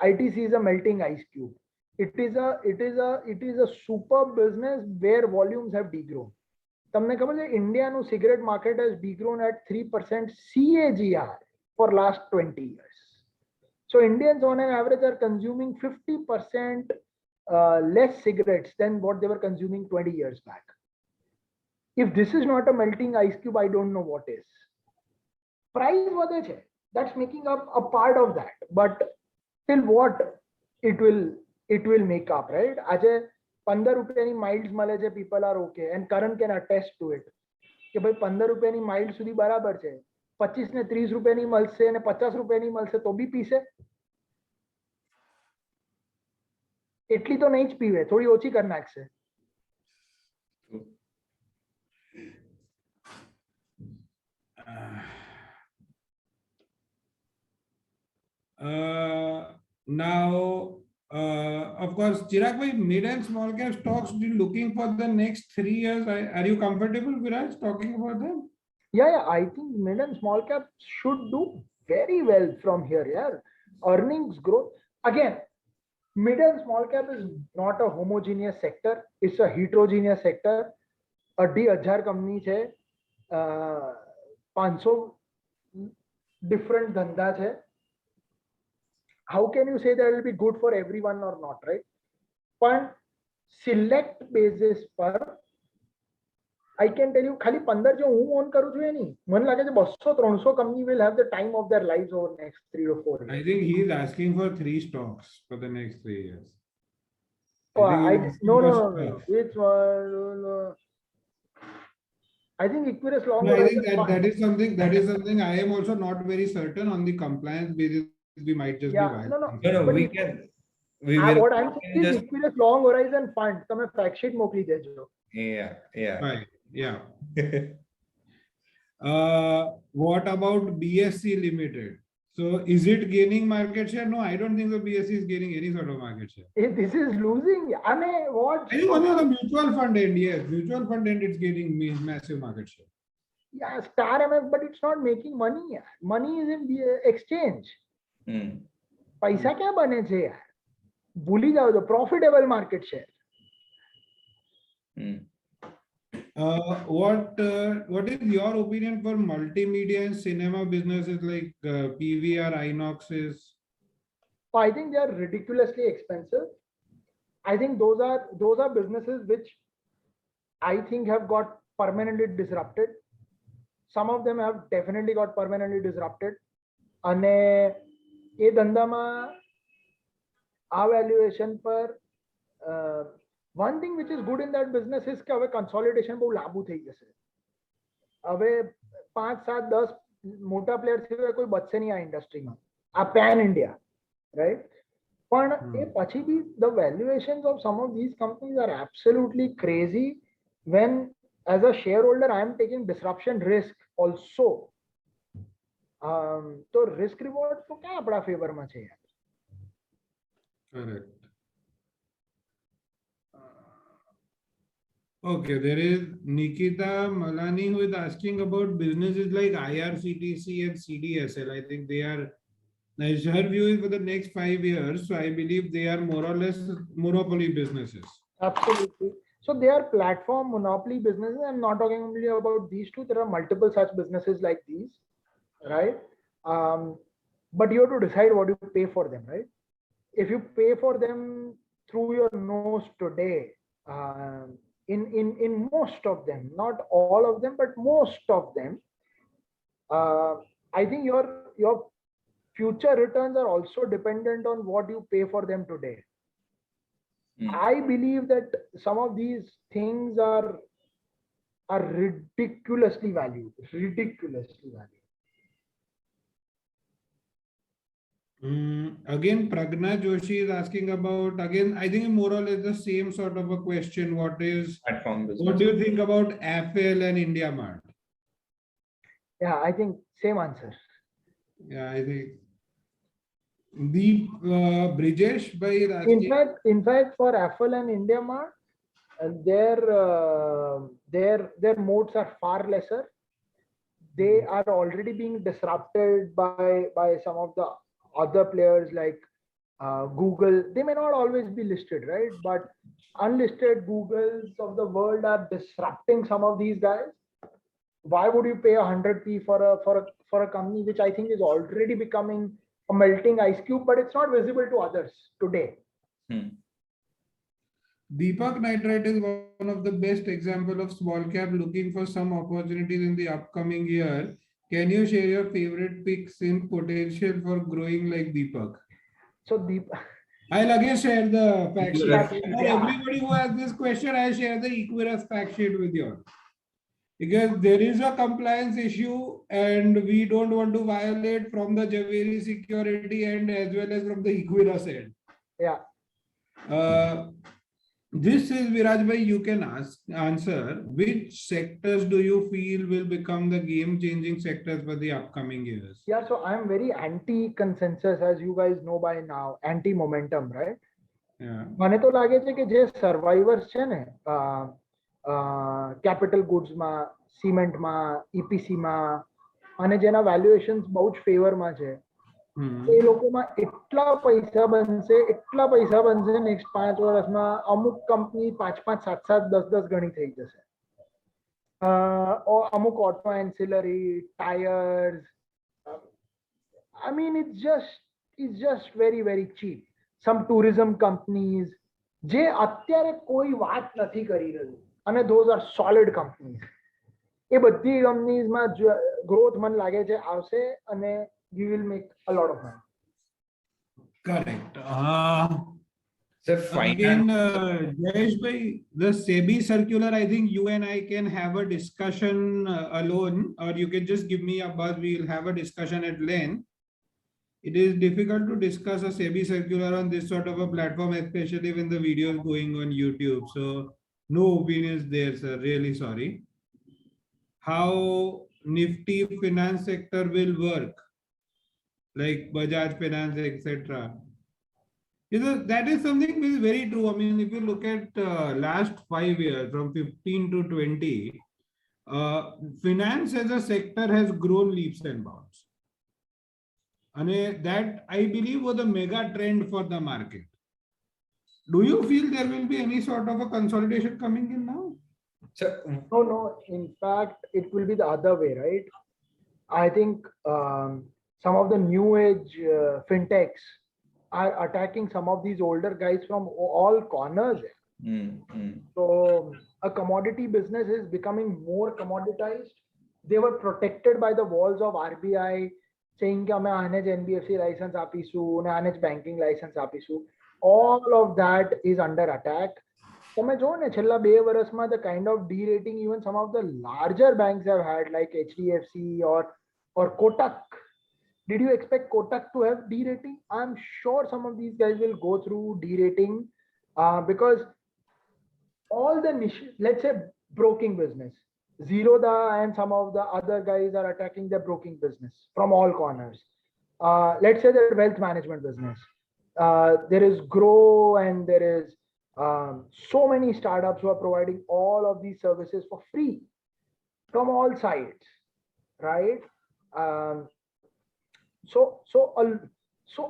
ITC is a melting ice cube. It is a super business where volumes have degrown. તમને ખબર છે ઇન્ડિયાનું cigarette market has degrown at 3% CAGR for last 20 years. So Indians on an average are consuming 50% less cigarettes than what they were consuming 20 years back. If this is not a melting ice cube, I don't know what is. Price વધે છે, that's making up a part of that. But till what it will make up, right? આજે 15 રૂપિયાની miles મળે છે, people are okay, and Karan can attest to it કે ભાઈ 15 રૂપિયાની mile સુધી બરાબર છે, 25 ને 30 રૂપિયાની મળશે અને 50 રૂપિયાની મળશે તો બી પીશે. એટલી તો નહીં જ પીવે, થોડી ઓછી કરી નાખશે. Now, of course, Chirag bhai, mid and small cap stocks looking for the next 3 years. Are you comfortable, Viraj, talking about them? Yeah, I think mid and small cap should do very well from here. Yeah, earnings growth. Again, mid and small cap is not a homogeneous sector. It's a heterogeneous sector. 1000 companies है, 500 different धंधा है. How can you say that it will be good for everyone or not, right? But select basis पर I can tell you ખાલી 15 જો હું on કરું છું એ નહીં, મને લાગે છે 200-300 company will have the time of their lives over next 3 to 4 years. I think he is asking for 3 stocks for the next 3 years. No. Which one? I think Equirus long. No, I think that is something I am also not very certain on the compliance basis. We might just be wild. No, we can. What I'm saying is Equirus long horizon fund. તમે fact sheet મોકલી દેજો. Yeah. Right. Yeah. What about BSC Limited? So is it gaining market share? No, I don't think the BSC is gaining any sort of market share. This is losing. I mean, what? I think only on the mutual fund end, yes, mutual fund end, it's gaining massive market share. Yeah, Star MF, but it's not making money. यार. Money is in the exchange. पैसा क्या बने छे यार? भूली जाओ जो profitable market share. What is your opinion for multimedia and cinema businesses like PVR, Inoxes? I think they are ridiculously expensive. I think those are businesses which I think have got permanently disrupted. Some of them have definitely got permanently disrupted. અને એ ધંધામાં આ valuation પર one thing which is good in that business is કે હવે consolidation બહુ લાંબુ થઈ જશે. હવે 5, 7, 10 મોટા પ્લેયર સિવાય કોઈ બચશે નહીં આ ઇન્ડસ્ટ્રીમાં. આ પેન ઇન્ડિયા, રાઈટ? પણ એ પછી બી the valuations of some of these companies are absolutely crazy when as a shareholder I am taking disruption risk also. તો risk reward તો ક્યાં આપણા ફેવરમાં છે યાર? Correct. Okay, there is Nikita Malani who is asking about businesses like IRCTC and CDSL. I think they are, her view is for the next 5 years. So I believe they are more or less monopoly businesses. Absolutely. So they are platform monopoly businesses. I'm not talking only about these two. There are multiple such businesses like these, right? But you have to decide what you pay for them, right? If you pay for them through your nose today, in most of them, not all of them, but most of them, I think your future returns are also dependent on what you pay for them today. I believe that some of these things are ridiculously valued. Again, Pragna Joshi is asking about, again, I think more or less the same sort of a question. What do you think about Affle and IndiaMart? Yeah, I think same answer. Yeah, I think Brijesh bhai is asking, In fact, for Affle and IndiaMart, their modes are far lesser. They are already being disrupted by some of the other players like Google. They may not always be listed, right? But unlisted Googles of the world are disrupting some of these guys. Why would you pay 100p for a company which I think is already becoming a melting ice cube, but it's not visible to others today? Deepak Nitrite is one of the best example of small cap looking for some opportunities in the upcoming year. Can you share your favorite picks in potential for growing like Deepak? So I'll again share the fact sheet. For Yeah. everybody who has this question, I'll share the Equirus fact sheet with you. Because there is a compliance issue and we don't want to violate from the Javeri security end as well as from the Equirus end. Yeah. This is Viraj bhai, you can answer which sectors do you feel will become the game-changing sectors for the upcoming years? Yeah, so I'm very anti-consensus, as you guys know by now, anti-momentum, right? Yeah. મને તો લાગે છે કે જે survivors છે ને capital ગુડ્સમાં, સિમેન્ટમાં, ઇપીસીમાં અને જેના વેલ્યુએશન્સ બહુ જ ફેવરમાં છે, એ લોકોમાં એટલા પૈસા બનશે નેક્સ્ટ 5 વર્ષમાં. અમુક કંપની 5, 7, 10 ગણી થઈ જશે. અમુક auto ancillary, tyres, I mean it's just very very cheap. Some tourism companies જે અત્યારે કોઈ વાત નથી કરી રહ્યું અને those are solid companies. એ બધી કંપનીઝમાં ગ્રોથ મને લાગે છે આવશે અને you will make a lot of money. Correct. So Again, Jayesh bhai, the SEBI circular, I think you and I can have a discussion alone, or you can just give me a buzz. We'll have a discussion at length. It is difficult to discuss a SEBI circular on this sort of a platform, especially when the video is going on YouTube. So no opinions there, sir. Really sorry. How nifty finance sector will work, like Bajaj Finance, etc. That is something which is very true. I mean, if you look at last 5 years, from 15 to 20, finance as a sector has grown leaps and bounds. And that, I believe, was a mega trend for the market. Do you feel there will be any sort of a consolidation coming in now? So, No. In fact, it will be the other way, right? I think some of the new age fintechs are attacking some of these older guys from all corners. So a commodity business is becoming more commoditized. They were protected by the walls of RBI, saying कि हमें आने ज NBFC license आपीसु, उन्हें आने ज banking license आपीसु. All of that is under attack. તમે જો ને છેલ્લા 2 વર્ષમાં the kind of derating even some of the larger banks have had, like HDFC or Kotak. Did you expect Kotak to have derating? I'm sure some of these guys will go through derating because all the niche, let's say broking business, Zerodha and some of the other guys are attacking the broking business from all corners. Let's say the wealth management business. There is Grow and there is so many startups who are providing all of these services for free from all sides, right? So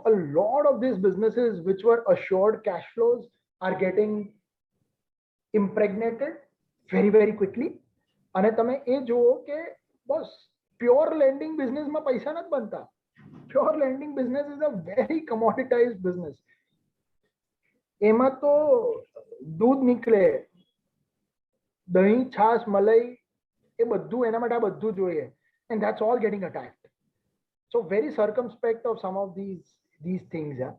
a lot of these businesses which were assured cash flows are getting impregnated very, very quickly. અને તમે એ જુઓ કે બસ pure landing બિઝનેસમાં પૈસા નથી બનતા. Pure lending business is a very commoditized business. એમાં તો દૂધ નીકળે, દહીં, છાશ, મલાઈ, એ બધું એના માટે આ બધું જોઈએ. And that's all getting attacked. So very circumspect of some of these things. Yeah.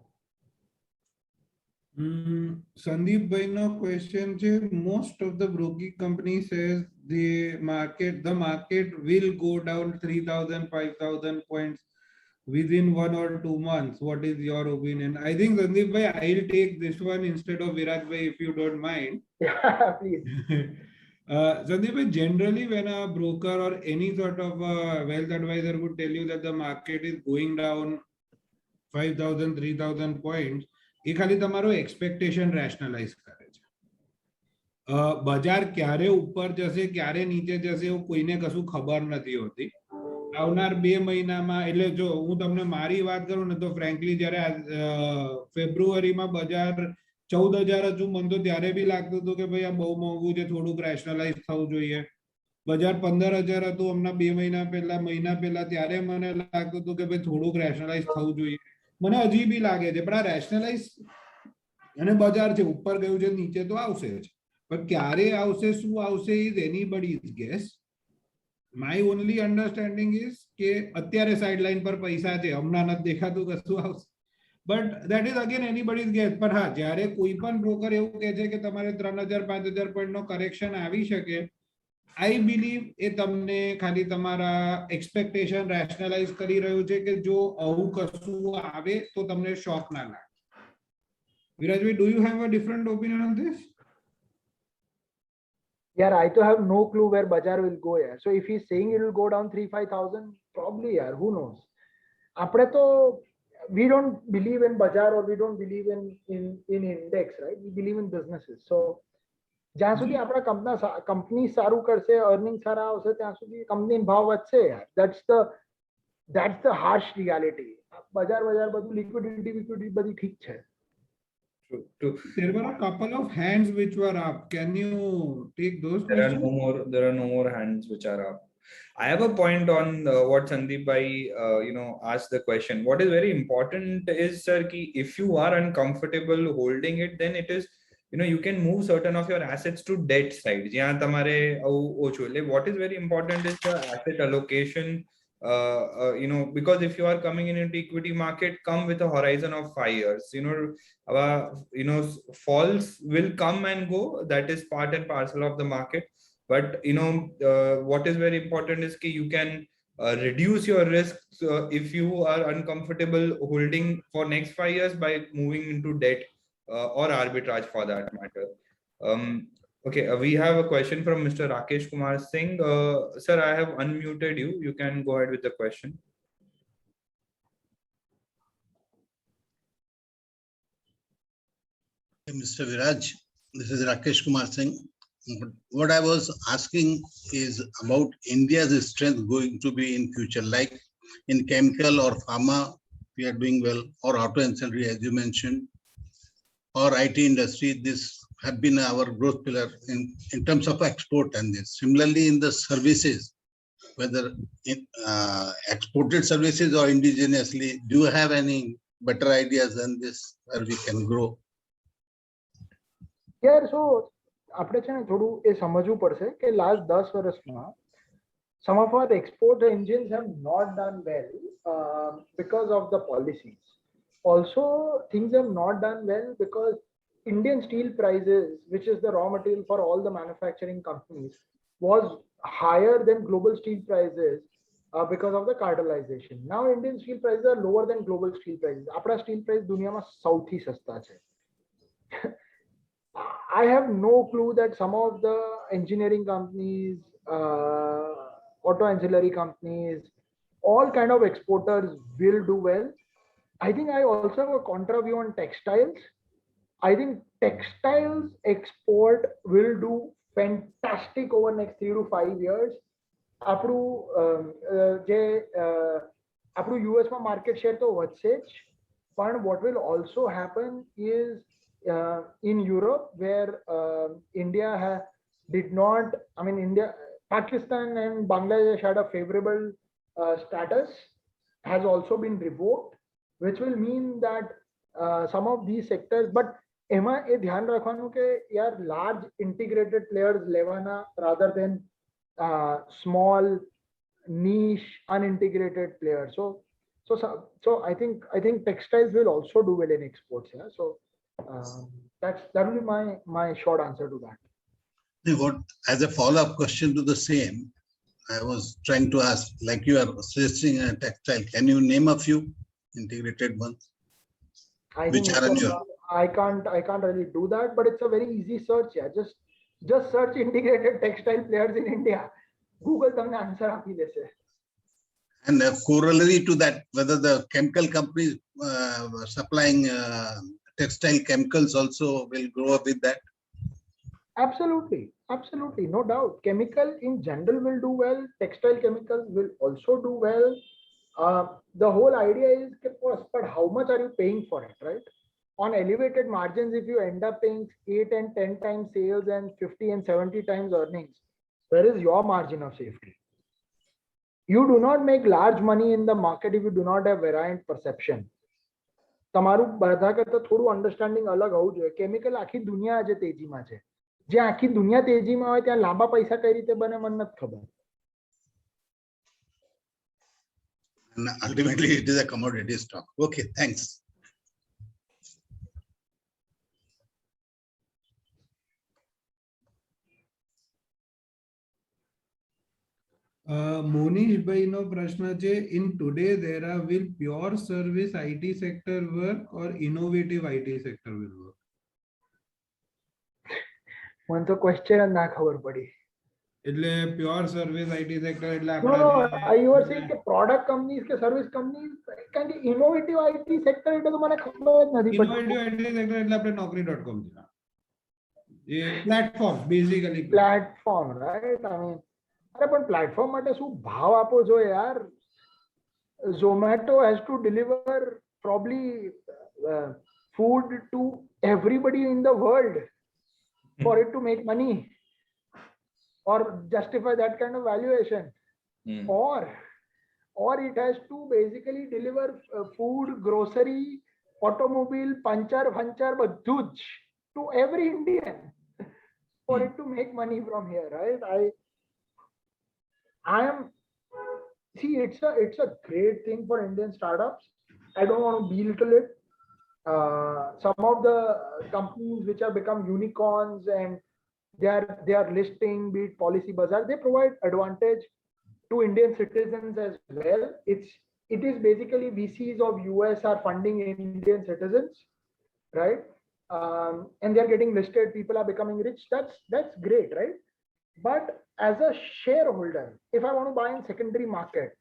Sandeep bhai no question che, most of the broking company says the market will go down 3,000 5,000 points within 1 or 2 months. What is your opinion? I think Sandeep bhai, I'll take this one instead of Viraj bhai, if you don't mind. Yeah, please. Sandeep bhai, generally when a broker or any sort of a wealth advisor would tell you that the market is going down 5,000 3,000 points, એ ખાલી તમારો expectation રેશનલાઇઝ કરે છે. બજાર ક્યારે ઉપર જશે ક્યારે નીચે જશે એવું કોઈને કશું ખબર નથી હોતી. આવનાર 2 મહિનામાં, એટલે જો હું તમને મારી વાત કરું ને તો ફ્રેન્કલી જ્યારે ફેબ્રુઆરીમાં બજાર 14,000 હતું, મને તો ત્યારે બી લાગતું હતું કે ભાઈ આ બહુ મોંઘું છે, થોડુંક રેશનલાઇઝ થવું જોઈએ. બજાર 15,000 હતું હમણાં 2 મહિના પહેલા, ત્યારે મને લાગતું હતું કે ભાઈ થોડુંક રેશનલાઇઝ થવું જોઈએ. મને હજી બી લાગે છે, પણ આ રેશનલાઇઝ અને બજાર છે ઉપર ગયું છે, નીચે તો આવશે જ, પણ ક્યારે આવશે, શું આવશે, is anybody's guess. My only understanding is કે અત્યારે સાઇડલાઇન પર પૈસા છે, હમણાં નથી દેખાતું કશું આવશે, but that is again anybody's guess. પણ હા, જ્યારે કોઈ પણ બ્રોકર એવું કહે છે કે તમારે 3,000 5,000 પોઈન્ટનો કરેક્શન આવી શકે, I believe એ તમને ખાલી તમારા એક્સપેક્ટેશન રેશનલાઇઝ કરી રહ્યું છે કે જો આવું કશું આવે તો તમને શોક ના લાગે. વિરાજભાઈ, do you have a different opinion on this? Yeah, I to have no clue where Bajar will go. Yeah. So if he's saying it will go down 3,000-5,000, probably, yeah, who knows? આપણે તો we don't believe in Bajar or we don't believe in index, right? We believe in businesses. So જ્યાં સુધી આપણા company સારું કરશે, earning સારા આવશે, ત્યાં સુધી કંપની ભાવ વધશે. That's the harsh reality. બજાર બધું liquidity બધી ઠીક છે. True. There were a couple of hands which were up. Can you take those questions? There are no more hands which are up. I have a point on what Sandeep bhai asked the question. What is very important is, sir, ki if you are uncomfortable holding it, then it is, you can move certain of your assets to debt side. What is very important is the asset allocation. Because if you are coming in into equity market, come with a horizon of 5 years. Falls will come and go. That is part and parcel of the market. But what is very important is that you can reduce your risk if you are uncomfortable holding for next 5 years by moving into debt or arbitrage for that matter. Okay, we have a question from Mr. Rakesh Kumar Singh. Sir, I have unmuted you. You can go ahead with the question. Mr. Viraj, this is Rakesh Kumar Singh. What I was asking is about India's strength going to be in future, like in chemical or pharma, we are doing well, or auto ancillary, as you mentioned, or IT industry. This have been our growth pillar in terms of export and this. Similarly, in the services, whether in, exported services or indigenously, do you have any better ideas than this where we can grow? યાર સો આપણે છે ને થોડું એ સમજવું પડશે કે last 10 વર્ષમાં some of our export engines have not done well because of the policies. Also, things have not done well because Indian steel prices, which is the raw material for all the manufacturing companies, was higher than global steel prices because of the cartelization. Now, Indian steel prices are lower than global steel prices. આપણા steel price દુનિયામાં સૌથી સસ્તા છે. I have no clue that some of the engineering companies, auto ancillary companies, all kind of exporters will do well. I think I also have a contra view on textiles. I think textiles export will do fantastic over next 3 to 5 years. આપણું જે આપણું US માં market share તો વધશે જ, પણ what will also happen is in Europe, where India did not, I mean, Pakistan and Bangladesh had a favorable status, has also been revoked, which will mean that some of these sectors, but એમાં એ ધ્યાન રાખવાનું કે યાર large integrated players લેવાના rather than small niche unintegrated players. So I think textiles will also do well in exports. Yeah, so that will be my short answer to that. What, as a follow-up question to the same, I was trying to ask, like you are suggesting a textile, can you name a few integrated ones? Which are in your... I can't really do that, but it's a very easy search. Yeah, just search integrated textile players in India. Google તમને answer આપી દેશે. And a corollary to that, whether the chemical companies supplying textile chemicals also will grow up with that? Absolutely, no doubt. Chemical in general will do well. Textile chemicals will also do well. The whole idea is, but how much are you paying for it, right? On elevated margins, if you end up paying 8 and 10 times sales and 50 and 70 times earnings, where is your margin of safety? You do not make large money in the market if you do not have variant perception. તમારું બધા કરતા થોડું understanding અલગ હોવું જોઈએ. Chemical આખી દુનિયા આજે તેજીમાં છે. જે આખી દુનિયા તેજીમાં હોય ત્યાં લાંબા પૈસા કઈ રીતે બને મને નથી ખબર. And ultimately it is a commodity stock. Okay, thanks. મોનીશભાઈ નો પ્રશ્ન છે, in today's era will pure service IT sector work or innovative IT sector will work? મને તો ક્વેશ્ચન જ ના ખબર પડી. એટલે પ્યોર સર્વિસ IT સેક્ટર એટલે No, you are saying કે product companies કે service companies, કારણ કે innovative IT sector એટલે તો મને ખબર જ નથી પડતી. innovative IT સેક્ટર એટલે આપણે naukri.com છે. એ platform basically platform, right? I mean, અરે પણ પ્લેટફોર્મ માટે શું ભાવ આપો છો યાર? Zomato has to deliver probably food to everybody in the world for it to make money or justify that kind of valuation. Or it has to basically deliver food, grocery, automobile, puncture, બધું જ to every Indian for it to make money from here, right? I am, see, it's a great thing for Indian startups. I don't want to belittle it. Some of the companies which have become unicorns and they are listing, be it Policy Bazaar, they provide advantage to Indian citizens as well. It is basically VCs of US are funding Indian citizens, right? and they're getting listed, people are becoming rich. That's great, right? But as a shareholder, if I want to buy in secondary market,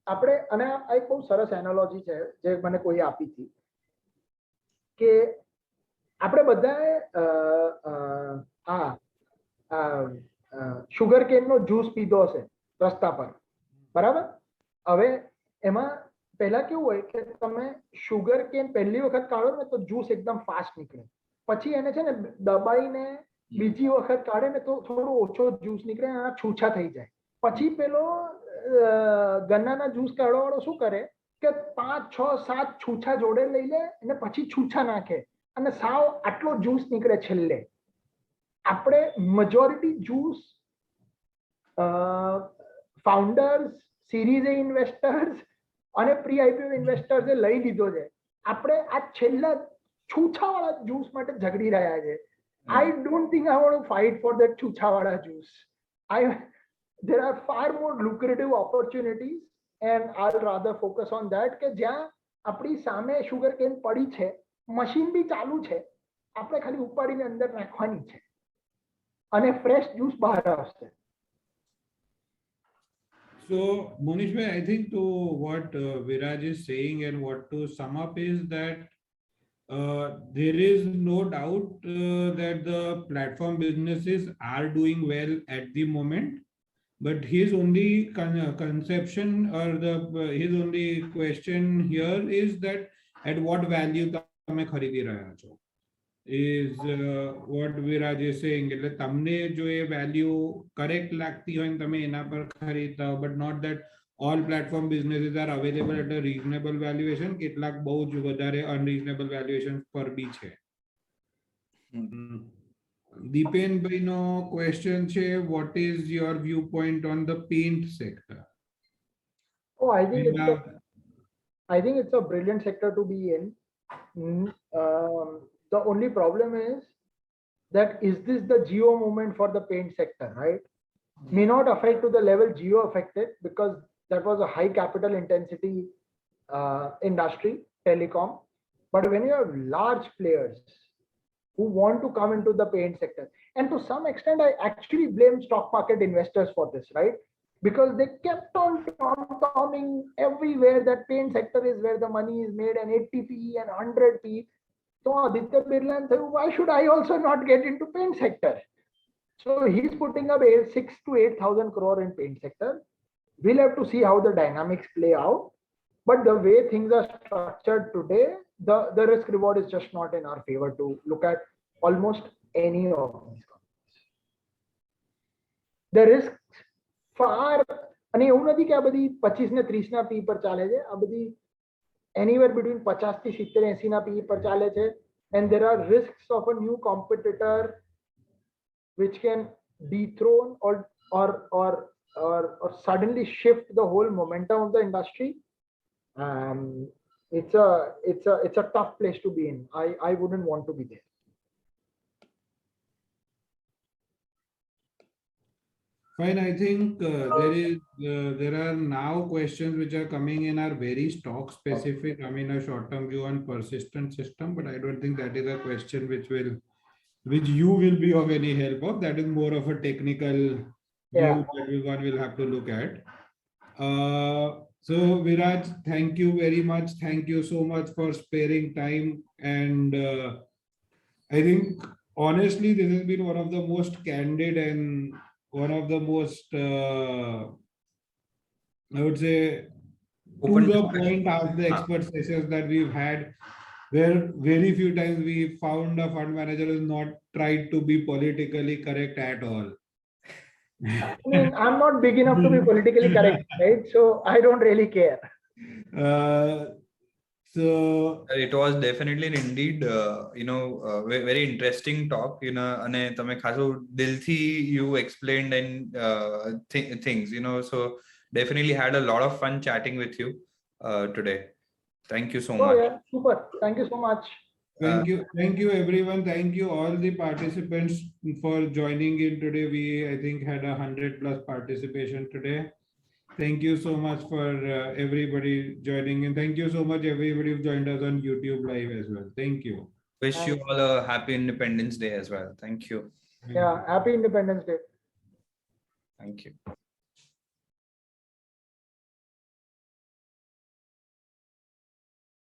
આપણે અને આ એક બહુ સરસ analogy છે જે મને કોઈ આપી હતી કે આપણે બધાએ શુગર કેન નો જ્યુસ પીધો હશે રસ્તા પર, બરાબર? હવે એમાં પહેલા કેવું હોય કે તમે શુગર કેન પહેલી વખત કાઢો ને તો જ્યુસ એકદમ ફાસ્ટ નીકળે, પછી એને છે ને દબાઈને બીજી વખત કાઢે ને તો થોડું ઓછો જ્યુસ નીકળે, એના છૂછા થઈ જાય. પછી પેલો ગન્નાના જ્યુસ કાઢવા વાળો શું કરે કે 5, 6, 7 છૂછા જોડે લઈ લે અને પછી છૂછા નાખે અને સાવ આટલો જ્યુસ નીકળે છેલ્લે. આપણે મેજોરિટી જ્યુસ ફાઉન્ડર્સ, સિરીઝ એ ઇન્વેસ્ટર્સ અને પ્રી આઈપીઓ ઇન્વેસ્ટર્સે લઈ લીધો છે. આપણે આ છેલ્લા છૂછાવાળા જ્યુસ માટે ઝઘડી રહ્યા છે. I don't think I want to fight for that chuchawada juice. There are far more lucrative opportunities, and I'll rather focus on that. કે જ્યાં આપણી સામે sugar cane પડી છે, મશીન બી ચાલુ છે, આપણે ખાલી ઉપાડીને અંદર નાખવાની છે અને ફ્રેશ જ્યુસ બહાર આવશે. So, Monish bhai, I think to what Viraj is saying and what to sum up is that there is no doubt that the platform businesses are doing well at the moment, but his only conception or his only question here is that at what value તમે ખરીદી રહ્યા છો is what Viraj is saying. એટલે તમને જો એ value correct લાગતી હોય ને તમે એના પર ખરીદતા હો, but not that all platform businesses are available at a reasonable valuation. કેટલાક બહુ જ વધારે unreasonable valuation પર બી છે. દીપેનભાઈ નો question છે, what is your viewpoint on the paint sector? Oh, I think it's a brilliant sector to be in. The only problem is that is this the Jio moment for the paint sector, right? May not affect to the level Jio affected because that was a high capital intensity industry, telecom. But when you have large players who want to come into the paint sector, and to some extent, I actually blame stock market investors for this, right? Because they kept on coming everywhere that paint sector is where the money is made, and 80 PE and 100 PE. So Aditya Birla said, why should I also not get into paint sector? So he's putting up 6,000 to 8,000 crore in paint sector. We'll have to see how the dynamics play out. But the way things are structured today, the risk reward is just not in our favor to look at almost any of these companies. The risks far, અને એવું નથી કે આ બધી 25 ને 30 ના પી પર ચાલે છે, આ બધી anywhere between 50 થી 70 80 ના પી પર ચાલે છે. And there are risks of a new competitor which can dethrone or suddenly shift the whole momentum of the industry. It's a tough place to be in. I wouldn't want to be there. Fine, I think there are now questions which are coming in are very stock specific. I mean, a short-term view on persistent system, but I don't think that is a question which you will be of any help of. That is more of a technical view that one will have to look at. So Viraj, thank you very much. Thank you so much for sparing time. And I think honestly, this has been one of the most candid and one of the most, I would say, Open to the discussion. point of the expert sessions that we've had, where very few times we found a fund manager is not tried to be politically correct at all. I mean, I'm not big enough to be politically correct, right? So I don't really care. So it was definitely indeed very interesting talk, અને તમે ખાસું દિલથી you explained and things, so definitely had a lot of fun chatting with you today. Thank you so much. Yeah, super. Thank you so much. Thank you everyone. Thank you all the participants for joining in today. We I think had 100+ participation today. Thank you so much for everybody joining in. Thank you so much everybody who joined us on YouTube live as well. Thank you. Wish you Thanks. all a happy Independence Day as well. Thank you. Yeah, happy Independence Day. Thank you.